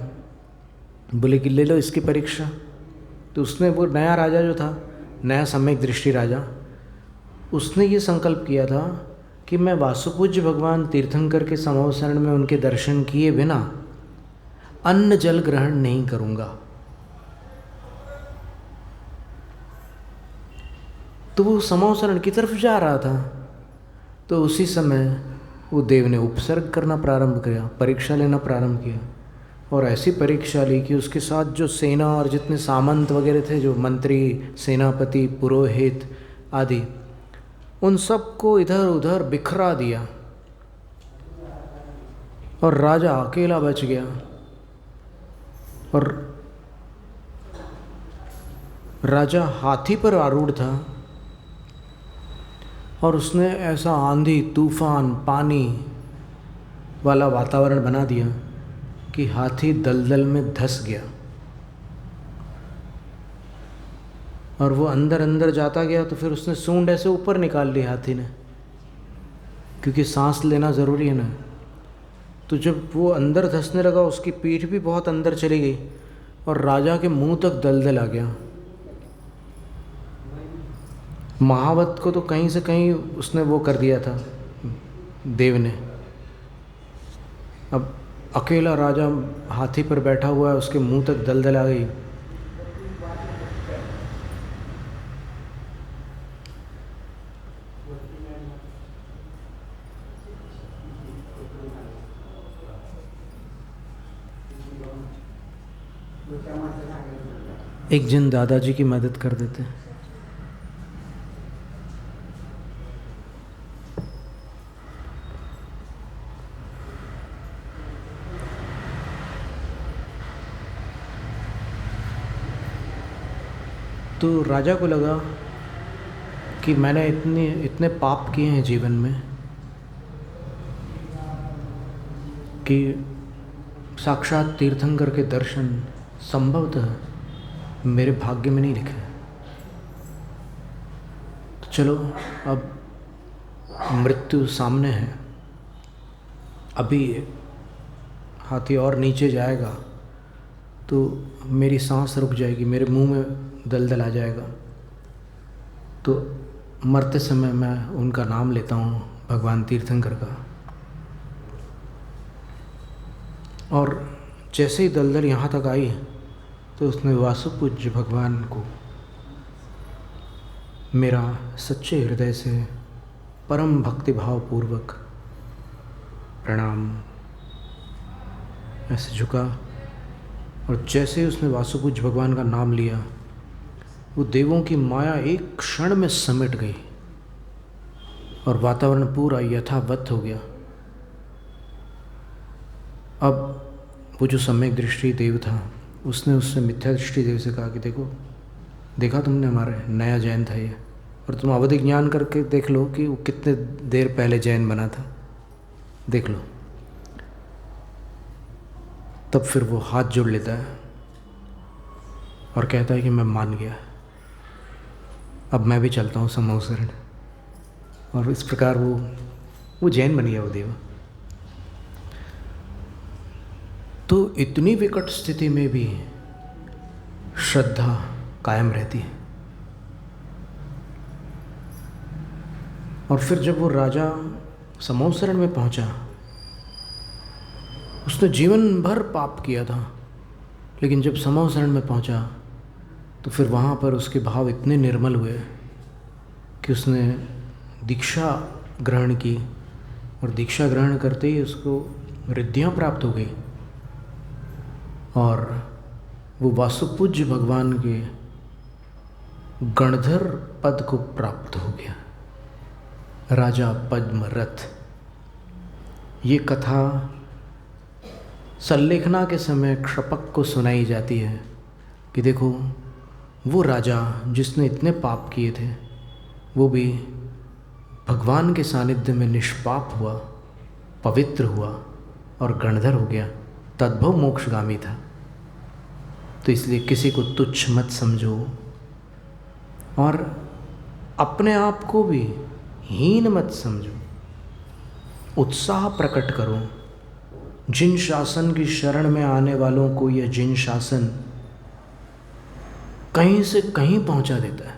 बोले कि ले लो इसकी परीक्षा। तो उसने, वो नया राजा जो था, नया सम्यक दृष्टि राजा, उसने ये संकल्प किया था कि मैं वासुपूज्य भगवान तीर्थंकर के समवसरण में उनके दर्शन किए बिना अन्न जल ग्रहण नहीं करूँगा। तो वो समवसरण की तरफ जा रहा था, तो उसी समय वो देव ने उपसर्ग करना प्रारंभ किया, परीक्षा लेना प्रारंभ किया। और ऐसी परीक्षा ली कि उसके साथ जो सेना और जितने सामंत वगैरह थे, जो मंत्री, सेनापति, पुरोहित आदि, उन सबको इधर उधर बिखरा दिया और राजा अकेला बच गया। और राजा हाथी पर आरूढ़ था और उसने ऐसा आंधी, तूफान, पानी वाला वातावरण बना दिया कि हाथी दलदल में धंस गया। और वो अंदर अंदर जाता गया, तो फिर उसने सूंड ऐसे ऊपर निकाल ली हाथी ने, क्योंकि सांस लेना ज़रूरी है ना। तो जब वो अंदर धंसने लगा, उसकी पीठ भी बहुत अंदर चली गई और राजा के मुंह तक दलदल आ गया। महावत को तो कहीं से कहीं उसने वो कर दिया था देव ने। अब अकेला राजा हाथी पर बैठा हुआ है, उसके मुंह तक दलदल आ गई। एक जन दादाजी की मदद कर देते हैं। तो राजा को लगा कि मैंने इतने पाप किए हैं जीवन में कि साक्षात तीर्थंकर के दर्शन संभवतः मेरे भाग्य में नहीं लिखे। तो चलो, अब मृत्यु सामने है, अभी हाथी और नीचे जाएगा तो मेरी सांस रुक जाएगी, मेरे मुंह में दलदल आ जाएगा। तो मरते समय मैं उनका नाम लेता हूँ, भगवान तीर्थंकर का। और जैसे ही दलदल यहाँ तक आई तो उसने वासुपूज्य भगवान को मेरा सच्चे हृदय से परम भक्तिभाव पूर्वक प्रणाम ऐसे झुका। और जैसे ही उसने वासुपूज्य भगवान का नाम लिया, वो देवों की माया एक क्षण में समेट गई और वातावरण पूरा यथावत हो गया। अब वो जो सम्यक दृष्टि देव था, उसने उससे मिथ्या दृष्टि देव से कहा कि देखा तुमने, हमारे नया जैन था ये, और तुम अवधि ज्ञान करके देख लो कि वो कितने देर पहले जैन बना था, देख लो। तब फिर वो हाथ जोड़ लेता है और कहता है कि मैं मान गया, अब मैं भी चलता हूँ समवसरण। और इस प्रकार वो जैन बन गया, वो देव। तो इतनी विकट स्थिति में भी श्रद्धा कायम रहती है। और फिर जब वो राजा समवसरण में पहुंचा, उसने जीवन भर पाप किया था, लेकिन जब समवसरण में पहुंचा तो फिर वहाँ पर उसके भाव इतने निर्मल हुए कि उसने दीक्षा ग्रहण की। और दीक्षा ग्रहण करते ही उसको रिद्धियाँ प्राप्त हो गई और वो वासुपूज्य भगवान के गणधर पद को प्राप्त हो गया, राजा पद्मरथ। ये कथा संलेखना के समय क्षपक को सुनाई जाती है कि देखो, वो राजा जिसने इतने पाप किए थे, वो भी भगवान के सानिध्य में निष्पाप हुआ, पवित्र हुआ और गणधर हो गया, तद्भव मोक्षगामी था। तो इसलिए किसी को तुच्छ मत समझो और अपने आप को भी हीन मत समझो। उत्साह प्रकट करो। जिन शासन की शरण में आने वालों को यह जिन शासन कहीं से कहीं पहुंचा देता है।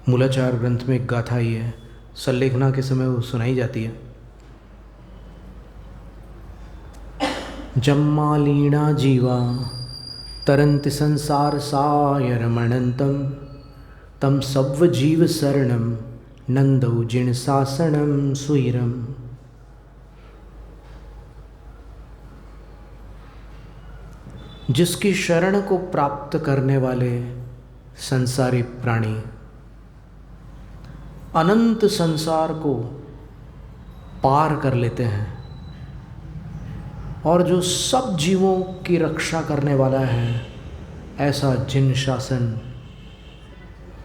मूलाचार ग्रंथ में एक गाथा ही है, सल्लेखना के समय वो सुनाई जाती है। जम्मालीणा जीवा तरंति संसार सायरमणंतम तम सव्व जीव शरणम नंदौ जिण शासनम सुरम। जिसकी शरण को प्राप्त करने वाले संसारी प्राणी अनंत संसार को पार कर लेते हैं, और जो सब जीवों की रक्षा करने वाला है, ऐसा जिन शासन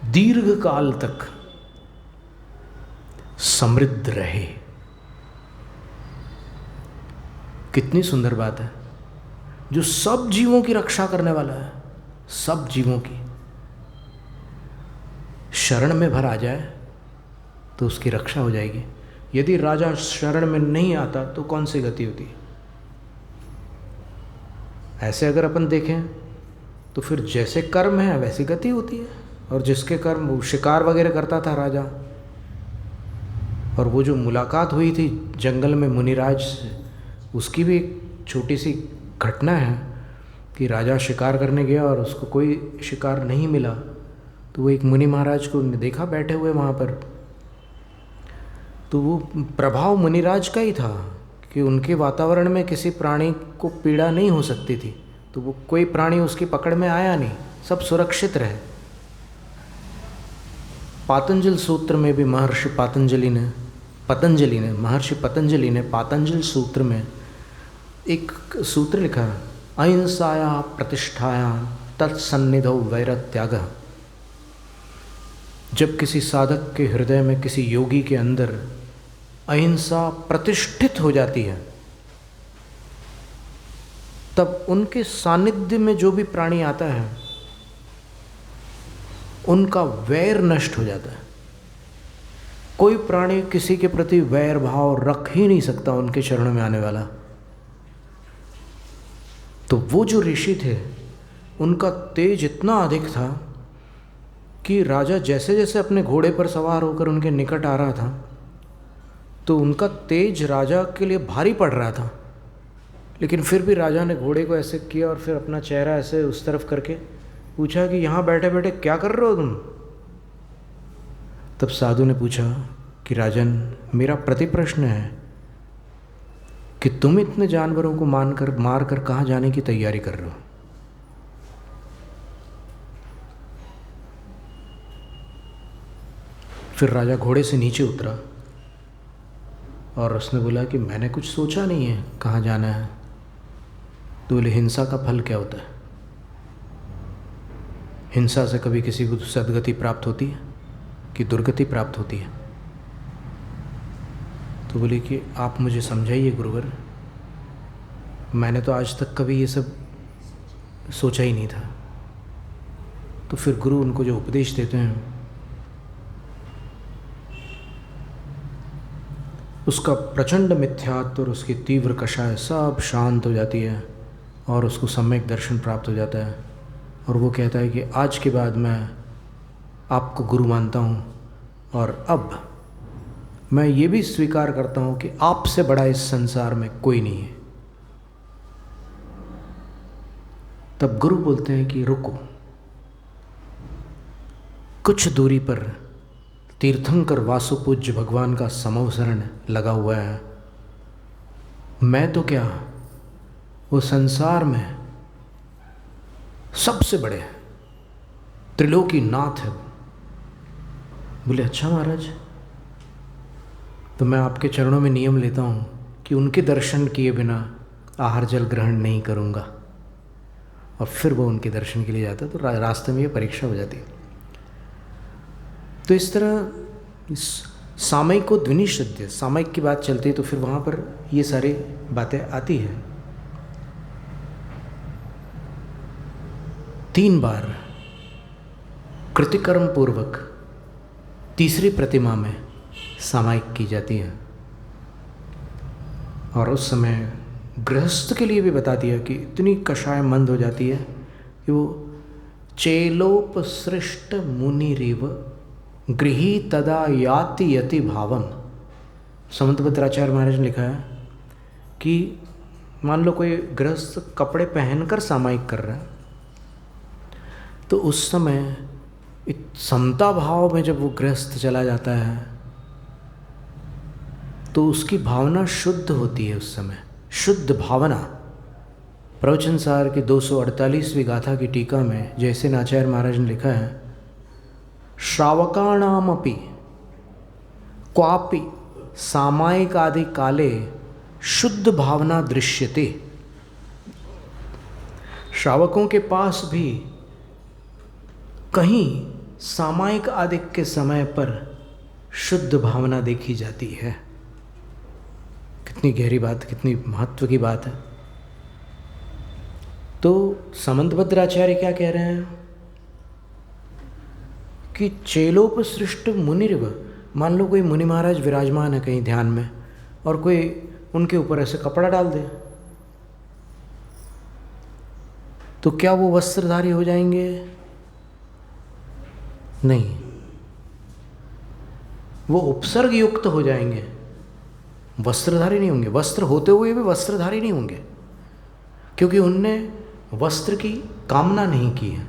दीर्घ काल तक समृद्ध रहे। कितनी सुंदर बात है। जो सब जीवों की रक्षा करने वाला है, सब जीवों की शरण में भर आ जाए तो उसकी रक्षा हो जाएगी। यदि राजा शरण में नहीं आता तो कौन सी गति होती। ऐसे अगर अपन देखें तो फिर जैसे कर्म है वैसी गति होती है। और जिसके कर्म, वो शिकार वगैरह करता था राजा, और वो जो मुलाकात हुई थी जंगल में मुनिराज से, उसकी भी एक छोटी सी घटना है कि राजा शिकार करने गया और उसको कोई शिकार नहीं मिला, तो वो एक मुनि महाराज को देखा बैठे हुए वहाँ पर। तो वो प्रभाव मुनिराज का ही था कि उनके वातावरण में किसी प्राणी को पीड़ा नहीं हो सकती थी, तो वो कोई प्राणी उसकी पकड़ में आया नहीं, सब सुरक्षित रहे। पातंजल सूत्र में भी महर्षि पतंजलि ने पातंजल सूत्र में एक सूत्र लिखा, अहिंसाया प्रतिष्ठाया तत्सन्निधौ वैरत्यागः। जब किसी साधक के हृदय में, किसी योगी के अंदर अहिंसा प्रतिष्ठित हो जाती है, तब उनके सानिध्य में जो भी प्राणी आता है उनका वैर नष्ट हो जाता है। कोई प्राणी किसी के प्रति वैर भाव रख ही नहीं सकता उनके चरणों में आने वाला। तो वो जो ऋषि थे उनका तेज इतना अधिक था कि राजा जैसे जैसे अपने घोड़े पर सवार होकर उनके निकट आ रहा था तो उनका तेज राजा के लिए भारी पड़ रहा था। लेकिन फिर भी राजा ने घोड़े को ऐसे किया और फिर अपना चेहरा ऐसे उस तरफ करके पूछा कि यहाँ बैठे बैठे क्या कर रहे हो तुम। तब साधु ने पूछा कि राजन, मेरा प्रति प्रश्न है कि तुम इतने जानवरों को मार कर कहाँ जाने की तैयारी कर रहे हो। फिर राजा घोड़े से नीचे उतरा और उसने बोला कि मैंने कुछ सोचा नहीं है कहाँ जाना है। तो बोले, हिंसा का फल क्या होता है? हिंसा से कभी किसी को सद्गति प्राप्त होती है कि दुर्गति प्राप्त होती है? तो बोले कि आप मुझे समझाइए गुरुवर, मैंने तो आज तक कभी ये सब सोचा ही नहीं था। तो फिर गुरु उनको जो उपदेश देते हैं उसका प्रचंड मिथ्यात्व और उसकी तीव्र कषाय सब शांत हो जाती है और उसको सम्यक दर्शन प्राप्त हो जाता है। और वो कहता है कि आज के बाद मैं आपको गुरु मानता हूँ और अब मैं ये भी स्वीकार करता हूँ कि आपसे बड़ा इस संसार में कोई नहीं है। तब गुरु बोलते हैं कि रुको, कुछ दूरी पर तीर्थंकर वासुपूज्य भगवान का समवसरण लगा हुआ है। मैं तो क्या, वो संसार में सबसे बड़े त्रिलोकी नाथ है। बोले, अच्छा महाराज, तो मैं आपके चरणों में नियम लेता हूँ कि उनके दर्शन किए बिना आहार जल ग्रहण नहीं करूँगा। और फिर वो उनके दर्शन के लिए जाता है। तो रास्ते में ये परीक्षा हो जाती है। तो इस तरह इस सामयिक को द्विनिषिद्ध, सामयिक की बात चलती है तो फिर वहाँ पर ये सारी बातें आती हैं। 3 बार कृतिकर्म पूर्वक तीसरी प्रतिमा में सामयिक की जाती है। और उस समय गृहस्थ के लिए भी बता दिया कि इतनी कषाय मंद हो जाती है कि वो चेलोपसृष्ट मुनिरिव गृही तदा याति यति भावम। समंतभद्राचार्य महाराज ने लिखा है कि मान लो कोई गृहस्थ कपड़े पहनकर सामायिक कर रहा है, तो उस समय समता भाव में जब वो गृहस्थ चला जाता है तो उसकी भावना शुद्ध होती है। उस समय शुद्ध भावना। प्रवचन सार की 248वीं गाथा की टीका में जैसे आचार्य महाराज ने लिखा है, श्रावकाणामपि क्वापि सामायिक आदि काले शुद्ध भावना दृश्यते। श्रावकों के पास भी कहीं सामायिक आदि के समय पर शुद्ध भावना देखी जाती है। कितनी गहरी बात, कितनी महत्व की बात है। तो समंतभद्राचार्य क्या कह रहे हैं कि चेलोपसृष्ट मुनिर्व, मान लो कोई मुनि महाराज विराजमान है कहीं ध्यान में और कोई उनके ऊपर ऐसे कपड़ा डाल दे, तो क्या वो वस्त्रधारी हो जाएंगे? नहीं, वो उपसर्ग युक्त हो जाएंगे, वस्त्रधारी नहीं होंगे। वस्त्र होते हुए भी वस्त्रधारी नहीं होंगे, क्योंकि उनने वस्त्र की कामना नहीं की है।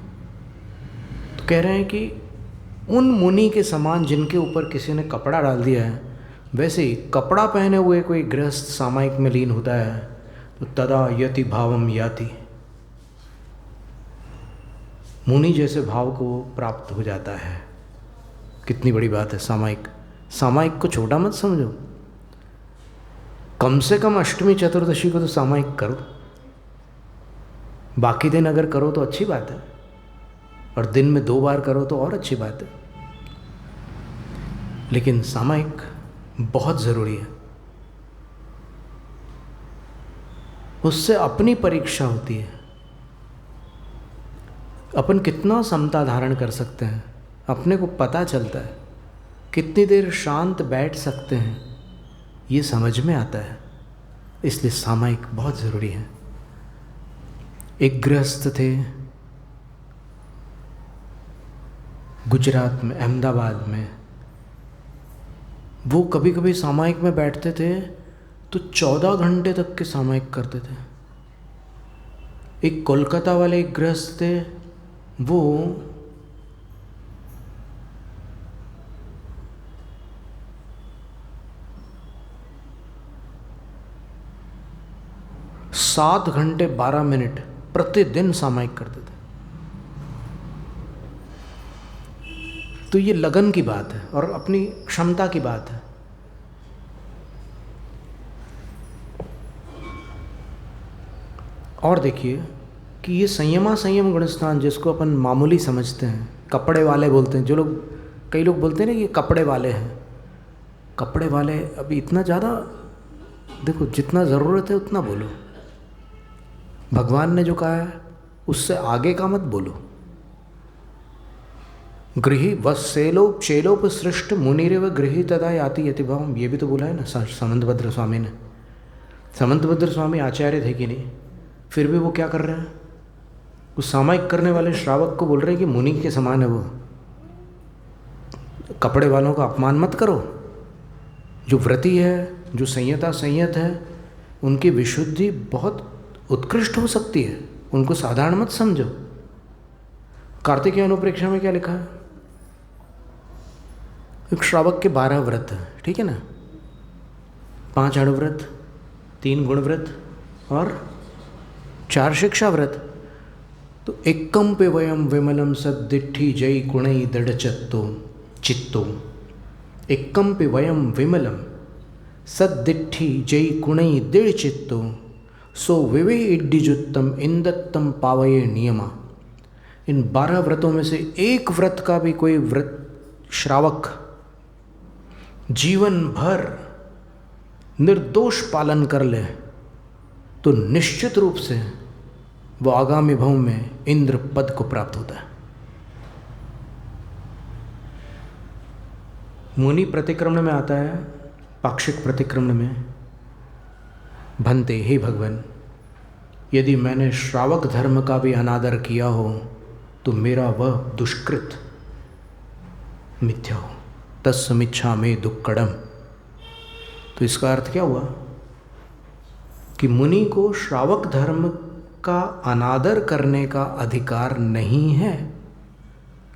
तो कह रहे हैं कि उन मुनि के समान जिनके ऊपर किसी ने कपड़ा डाल दिया है, वैसे ही कपड़ा पहने हुए कोई गृहस्थ सामायिक में लीन होता है तो तदा यति भावम याति, मुनि जैसे भाव को प्राप्त हो जाता है। कितनी बड़ी बात है। सामायिक, सामायिक को छोटा मत समझो। कम से कम अष्टमी चतुर्दशी को तो सामायिक करो, बाकी दिन अगर करो तो अच्छी बात है, और दिन में 2 बार करो तो और अच्छी बात है, लेकिन सामायिक बहुत ज़रूरी है। उससे अपनी परीक्षा होती है, अपन कितना समता धारण कर सकते हैं, अपने को पता चलता है, कितनी देर शांत बैठ सकते हैं, ये समझ में आता है। इसलिए सामायिक बहुत ज़रूरी है। एक गृहस्थ थे गुजरात में, अहमदाबाद में, वो कभी कभी सामायिक में बैठते थे तो 14 घंटे तक के सामायिक करते थे। एक कोलकाता वाले एक गृहस्थ थे, वो सात घंटे 12 मिनट प्रतिदिन सामायिक करते थे। तो ये लगन की बात है और अपनी क्षमता की बात है। और देखिए कि ये संयमा संयम गुणस्थान जिसको अपन मामूली समझते हैं, कपड़े वाले बोलते हैं, जो लोग, कई लोग बोलते हैं ना ये कपड़े वाले हैं, कपड़े वाले, अभी इतना ज़्यादा देखो, जितना ज़रूरत है उतना बोलो। भगवान ने जो कहा है उससे आगे का मत बोलो। गृही वत्सेलो चेलोपसृष्ट मुनिरेव गृही तदा याति यति भावम, ये भी तो बोला है ना समंतभद्र स्वामी ने। समंतभद्र स्वामी आचार्य थे कि नहीं, फिर भी वो क्या कर रहे हैं, उस सामायिक करने वाले श्रावक को बोल रहे हैं कि मुनि के समान है वो, कपड़े वालों का अपमान मत करो। जो व्रती है, जो संयता संयत है, उनकी विशुद्धि बहुत उत्कृष्ट हो सकती है, उनको साधारण मत समझो। कार्तिकेय अनुप्रेक्षा में क्या लिखा है, एक श्रावक के 12 व्रत है, ठीक है ना, 5 अणुव्रत, 3 गुणव्रत और 4 शिक्षा व्रत। तो एकम पे वयम विमलम सद्दिट्ठी जय गुणई दृढ़चत्तो चित्तो, एकम पे वयम विमलम सद्दिट्ठी जय गुणई दृढ़ चित्तो सो विवे इड्डिजुत्तम इंदत्तम पावये नियमा। इन 12 व्रतों में से एक व्रत का भी कोई व्रत श्रावक जीवन भर निर्दोष पालन कर ले तो निश्चित रूप से वो आगामी भव में इंद्र पद को प्राप्त होता है। मुनि प्रतिक्रमण में आता है, पाक्षिक प्रतिक्रमण में, भन्ते, हे भगवान, यदि मैंने श्रावक धर्म का भी अनादर किया हो तो मेरा वह दुष्कृत मिथ्या हो। तस्मिच्छा में दुक्कड़म। तो इसका अर्थ क्या हुआ कि मुनि को श्रावक धर्म का अनादर करने का अधिकार नहीं है,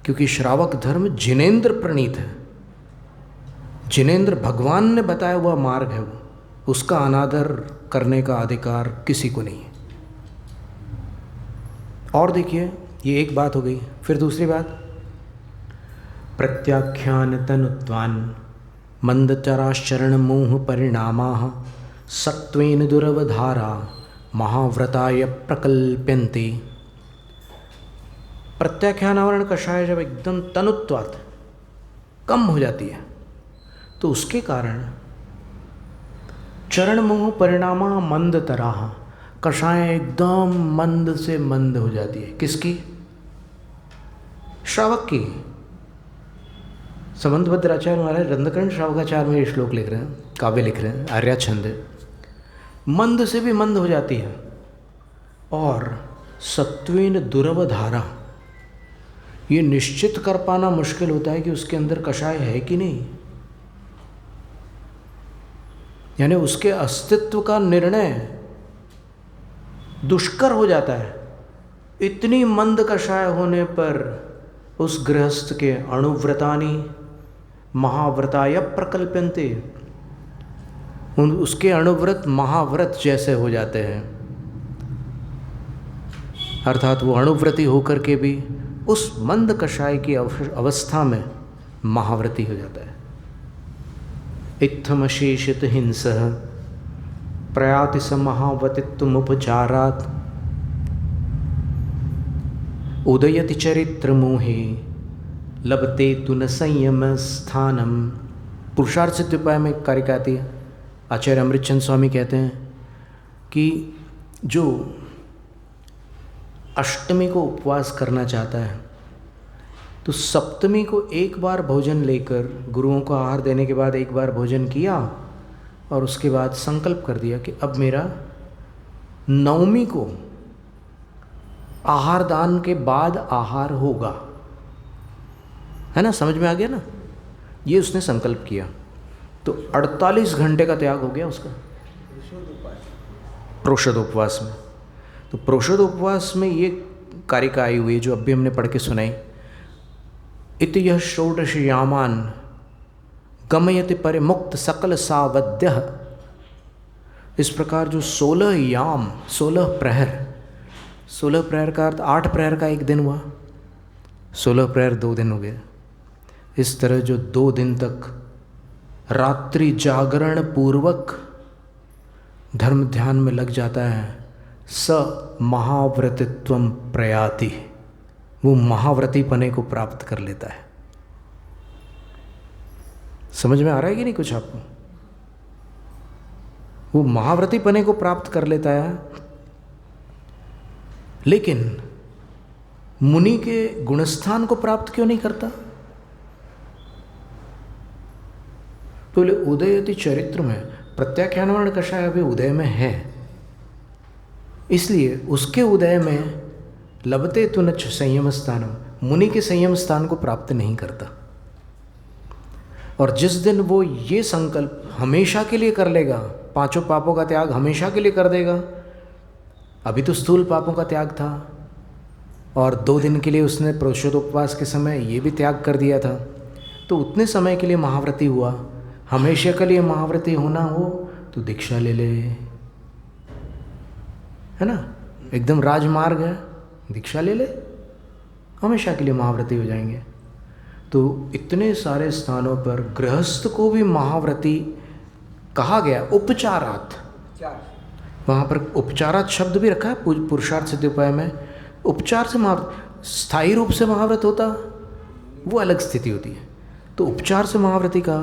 क्योंकि श्रावक धर्म जिनेंद्र प्रणीत है। जिनेंद्र भगवान ने बताया हुआ मार्ग है, वो उसका अनादर करने का अधिकार किसी को नहीं है। और देखिए, ये एक बात हो गई। फिर दूसरी बात, प्रत्याख्यान तनुत्वान मंदचराश्चरण मोह परिणामाः सत्वेन दुरवधारा महाव्रताय प्रकल्प्यन्ते। प्रत्याख्यानावरण कषाय जब एकदम तनुत्वात् कम हो जाती है तो उसके कारण चरण मोह परिणामा मंदतराः, कषाय एकदम मंद से मंद हो जाती है। किसकी? श्रावक की। समंतभद्राचार्य महाराज रंधकर्ण श्रावकाचार्य में ये श्लोक लिख रहे हैं, काव्य लिख रहे हैं, आर्या छंद। मंद से भी मंद हो जाती है। और सत्वेन दुरवधारा, ये निश्चित कर पाना मुश्किल होता है कि उसके अंदर कषाय है कि नहीं, यानी उसके अस्तित्व का निर्णय दुष्कर हो जाता है। इतनी मंद कषाय होने पर उस गृहस्थ के अणुव्रतानि महाव्रताय प्रकल्प्यन्ते, उसके अणुव्रत महाव्रत जैसे हो जाते हैं। अर्थात वो अणुव्रती होकर के भी उस मंद कषाय की अवस्था में महाव्रती हो जाता है। इत्थमशेषित हिंसः प्रयाति स महावतित्वमुपचारात् उदयति चरित्र मोहे लभते तु न संयम स्थानम। पुरुषार्थ सिद्ध में कारिका आती है। आचार्य अमृतचंद स्वामी कहते हैं कि जो अष्टमी को उपवास करना चाहता है तो सप्तमी को एक बार भोजन लेकर, गुरुओं को आहार देने के बाद एक बार भोजन किया और उसके बाद संकल्प कर दिया कि अब मेरा नवमी को आहार दान के बाद आहार होगा, है ना, समझ में आ गया ना। ये उसने संकल्प किया तो 48 घंटे का त्याग हो गया उसका प्रोषद उपवास में। तो प्रोषद उपवास में ये कारिका आई हुई है जो अभी हमने पढ़ के सुनाई। इति यह षोडश यामान गमयति परिमुक्त सकल सावध्यः। इस प्रकार जो 16 याम, 16 प्रहर, 16 प्रहर का अर्थ 8 प्रहर का एक दिन हुआ, 16 प्रहर 2 दिन हो गए। इस तरह जो 2 दिन तक रात्रि जागरण पूर्वक धर्म ध्यान में लग जाता है, स महाव्रतित्वम प्रयाति, वो महाव्रती पने को प्राप्त कर लेता है। समझ में आ रहा है कि नहीं कुछ आपको? वो महाव्रती पने को प्राप्त कर लेता है। लेकिन मुनि के गुणस्थान को प्राप्त क्यों नहीं करता? तो उदयति चरित्र में प्रत्याख्यान कषाय अभी उदय में है, इसलिए उसके उदय में लभते तु न संयम स्थानम, मुनि के संयम स्थान को प्राप्त नहीं करता। और जिस दिन वो ये संकल्प हमेशा के लिए कर लेगा, 5 पापों का त्याग हमेशा के लिए कर देगा, अभी तो स्थूल पापों का त्याग था और 2 दिन के लिए उसने प्रोषदोपवास के समय ये भी त्याग कर दिया था, तो उतने समय के लिए महाव्रती हुआ। हमेशा के लिए महाव्रती होना हो तो दीक्षा ले ले, है ना, एकदम राजमार्ग है, दीक्षा ले ले, हमेशा के लिए महाव्रती हो जाएंगे। तो इतने सारे स्थानों पर गृहस्थ को भी महाव्रती कहा गया, उपचारात। वहाँ पर उपचारात शब्द भी रखा है पुरुषार्थ सिद्ध उपाय में। उपचार से स्थायी रूप से महाव्रत होता वो अलग स्थिति होती है, तो उपचार से महाव्रती का,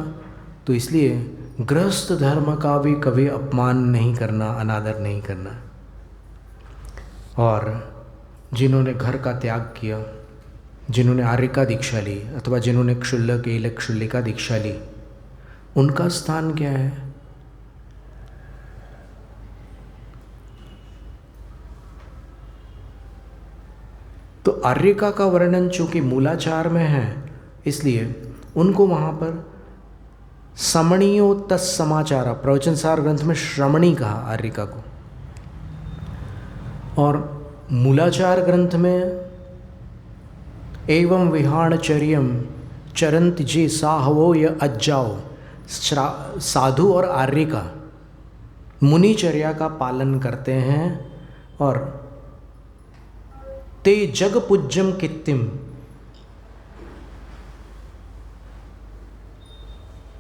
तो इसलिए गृहस्थ धर्म का भी कभी अपमान नहीं करना, अनादर नहीं करना। और जिन्होंने घर का त्याग किया, जिन्होंने आर्य का दीक्षा ली अथवा जिन्होंने क्षुल्लक एलक क्षुल्लिका दीक्षा ली, उनका स्थान क्या है? तो आर्यिका का वर्णन चूंकि मूलाचार में है, इसलिए उनको वहाँ पर समणीयो तत्समाचारा, प्रवचन सार ग्रंथ में श्रमणी कहा आर्यिका को, और मूलाचार ग्रंथ में एवं विहाणचर्यम चरंत जे साहवो य अज्जाओ, साधु और आर्यिका मुनिचर्या का पालन करते हैं और ते जग पूज्यम कित्तिम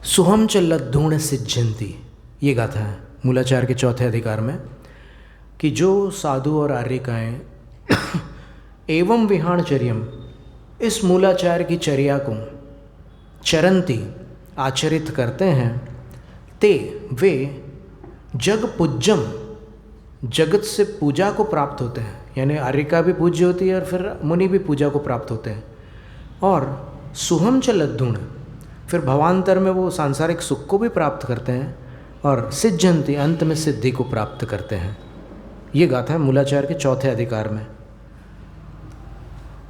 सुहम च लद्धूण सिज्जंती, ये गाथा है मूलाचार के चौथे अधिकार में कि जो साधु और आर्यिकाएं एवं विहाणचर्यम, इस मूलाचार की चर्या को चरंती आचरित करते हैं, ते वे जग पूज्यम, जगत से पूजा को प्राप्त होते हैं, यानी आर्यिका भी पूज्य होती है और फिर मुनि भी पूजा को प्राप्त होते हैं, और सुहम च लद्धूण, फिर भवांतर में वो सांसारिक सुख को भी प्राप्त करते हैं, और सिज्जंती, अंत में सिद्धि को प्राप्त करते हैं। ये गाथा है मूलाचार के चौथे अधिकार में।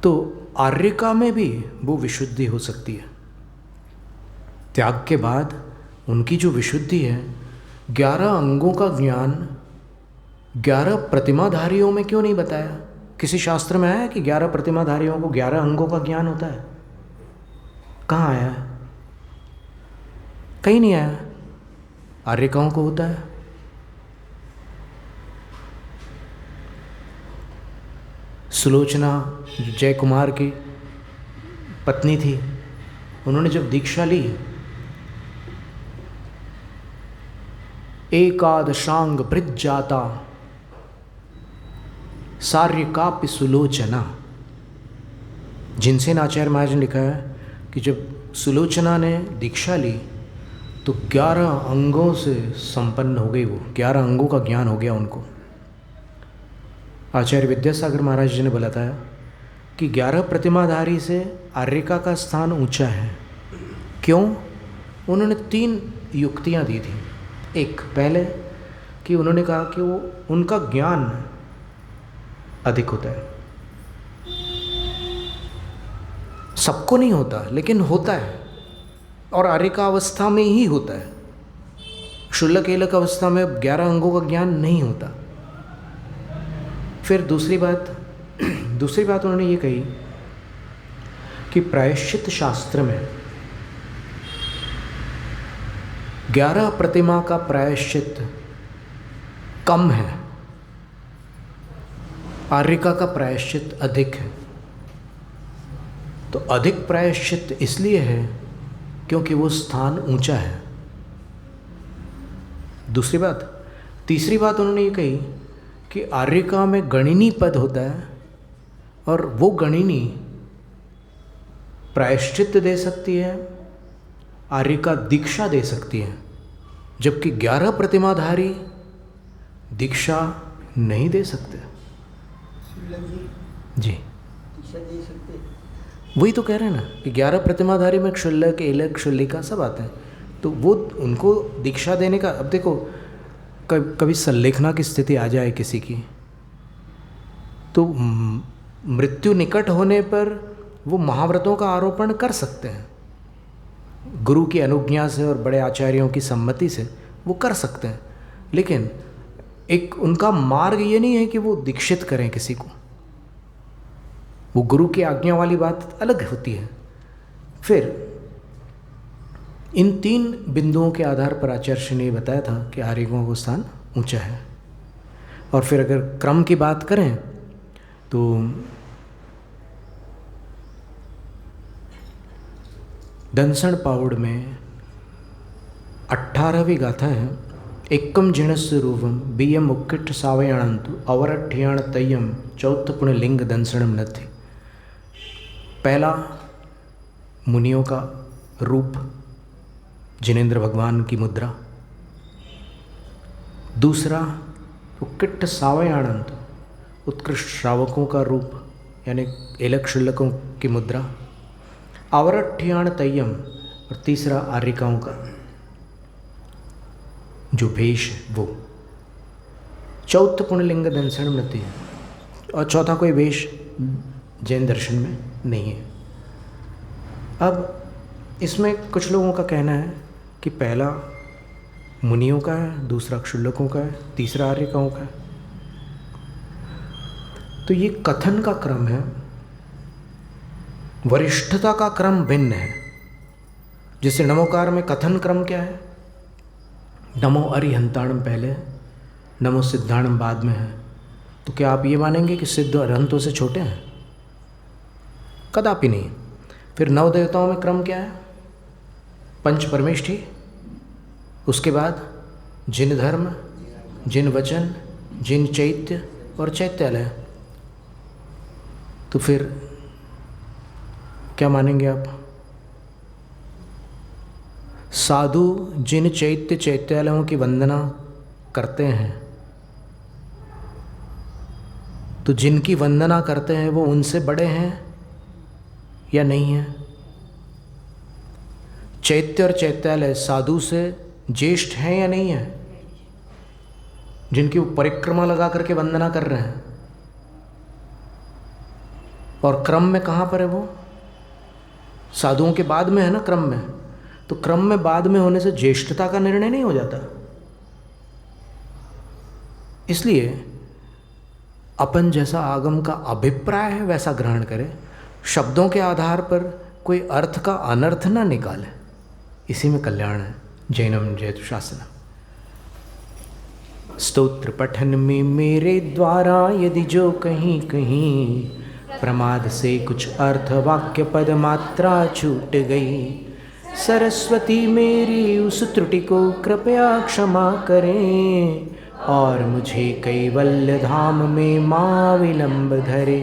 तो आर्यिका में भी वो विशुद्धि हो सकती है। त्याग के बाद उनकी जो विशुद्धि है, 11 अंगों का ज्ञान 11 प्रतिमाधारियों में क्यों नहीं बताया? किसी शास्त्र में आया है कि 11 प्रतिमाधारियों को 11 अंगों का ज्ञान होता है? कहाँ आया है? कहीं नहीं आया। आर्यिकाओं को होता है। सुलोचना जय कुमार की पत्नी थी, उन्होंने जब दीक्षा ली, एकादशांग भृज्जाता सार्यकापि सुलोचना, जिनसेन आचार्य महाराज ने लिखा है कि जब सुलोचना ने दीक्षा ली तो 11 अंगों से संपन्न हो गई, वो 11 अंगों का ज्ञान हो गया उनको। आचार्य विद्यासागर महाराज जी ने बताया कि 11 प्रतिमाधारी से आर्यिका का स्थान ऊंचा है। क्यों? उन्होंने 3 युक्तियां दी थी। एक, पहले कि उन्होंने कहा कि वो उनका ज्ञान अधिक होता है, सबको नहीं होता लेकिन होता है, और आर्यिका अवस्था में ही होता है। क्षुल्लक एलक अवस्था में 11 अंगों का ज्ञान नहीं होता। फिर दूसरी बात उन्होंने ये कही कि प्रायश्चित शास्त्र में 11 प्रतिमा का प्रायश्चित कम है, आर्यिका का प्रायश्चित अधिक है। तो अधिक प्रायश्चित इसलिए है क्योंकि वो स्थान ऊंचा है। तीसरी बात उन्होंने ये कही कि आर्यिका में गणिनी पद होता है, और वो गणिनी प्रायश्चित दे सकती है, आर्यिका दीक्षा दे सकती है, जबकि 11 प्रतिमाधारी दीक्षा नहीं दे सकते। जी दीक्षा दे सकते, वही तो कह रहे हैं ना कि 11 प्रतिमाधारी में क्षुल्लक एलक क्षुल्लिका सब आते हैं, तो वो उनको दीक्षा देने का। अब देखो, कभी संलेखना की स्थिति आ जाए किसी की, तो मृत्यु निकट होने पर वो महाव्रतों का आरोपण कर सकते हैं, गुरु की अनुज्ञा से और बड़े आचार्यों की सम्मति से वो कर सकते हैं, लेकिन एक उनका मार्ग ये नहीं है कि वो दीक्षित करें किसी को। वो गुरु की आज्ञा वाली बात अलग होती है। फिर इन 3 बिंदुओं के आधार पर आचार्य ने बताया था कि आर्यिकों का स्थान ऊंचा है। और फिर अगर क्रम की बात करें तो दंसण पाउड़ में 18वीं गाथा है। एकम जिणस्य रूपम बीयम मुक्किट सावयाणंतु अवरठ्याण तय्यम चौथ पुण्य लिंग दंसणम नथि। पहला मुनियों का रूप, जिनेंद्र भगवान की मुद्रा। दूसरा उक्किट सावयाणंत, उत्कृष्ट श्रावकों का रूप, यानी एलक शुल्लकों की मुद्रा। अवरठ्याण तय्यम, और तीसरा आर्यिकाओं का जो भेष है वो। चौथ पुण्यलिंग दंसण नथि, और चौथा कोई भेष जैन दर्शन में नहीं है। अब इसमें कुछ लोगों का कहना है कि पहला मुनियों का है, दूसरा क्षुल्लकों का है, तीसरा आर्यकों का है। तो ये कथन का क्रम है, वरिष्ठता का क्रम भिन्न है। जैसे नमोकार में कथन क्रम क्या है? नमो अरिहंताणम पहले है, नमो सिद्धाणम बाद में है। तो क्या आप ये मानेंगे कि सिद्ध अरहंतों से छोटे हैं? कदापि नहीं। फिर नव देवताओं में क्रम क्या है? पंच परमेष्ठी, उसके बाद जिन धर्म, जिन वचन, जिन चैत्य और चैत्यालय। तो फिर क्या मानेंगे आप? साधु जिन चैत्य चैत्यालयों की वंदना करते हैं, तो जिनकी वंदना करते हैं वो उनसे बड़े हैं या नहीं हैं? चैत्य और चैत्यालय साधु से ज्येष्ठ हैं या नहीं हैं? जिनकी वो परिक्रमा लगा करके वंदना कर रहे हैं, और क्रम में कहाँ पर है वो? साधुओं के बाद में है ना क्रम में। तो क्रम में बाद में होने से ज्येष्ठता का निर्णय नहीं हो जाता। इसलिए अपन जैसा आगम का अभिप्राय है वैसा ग्रहण करें, शब्दों के आधार पर कोई अर्थ का अनर्थ ना निकाले। इसी में कल्याण है। जैनम जयतु शासनम। स्तोत्र पठन में मेरे द्वारा यदि जो कहीं कहीं प्रमाद से कुछ अर्थ वाक्य पद मात्रा छूट गई, सरस्वती मेरी उस त्रुटि को कृपया क्षमा करें, और मुझे कैवल्य धाम में मां विलंब धरे।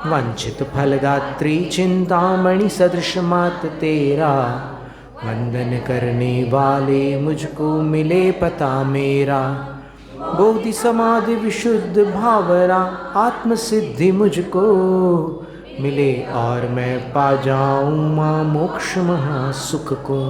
वंचित फलदात्री चिंतामणि सदृश मात तेरा, वंदन करने वाले मुझको मिले पता मेरा। बोधि समाधि विशुद्ध भावना आत्म सिद्धि मुझको मिले, और मैं पा जाऊँ माँ मोक्ष महा सुख को।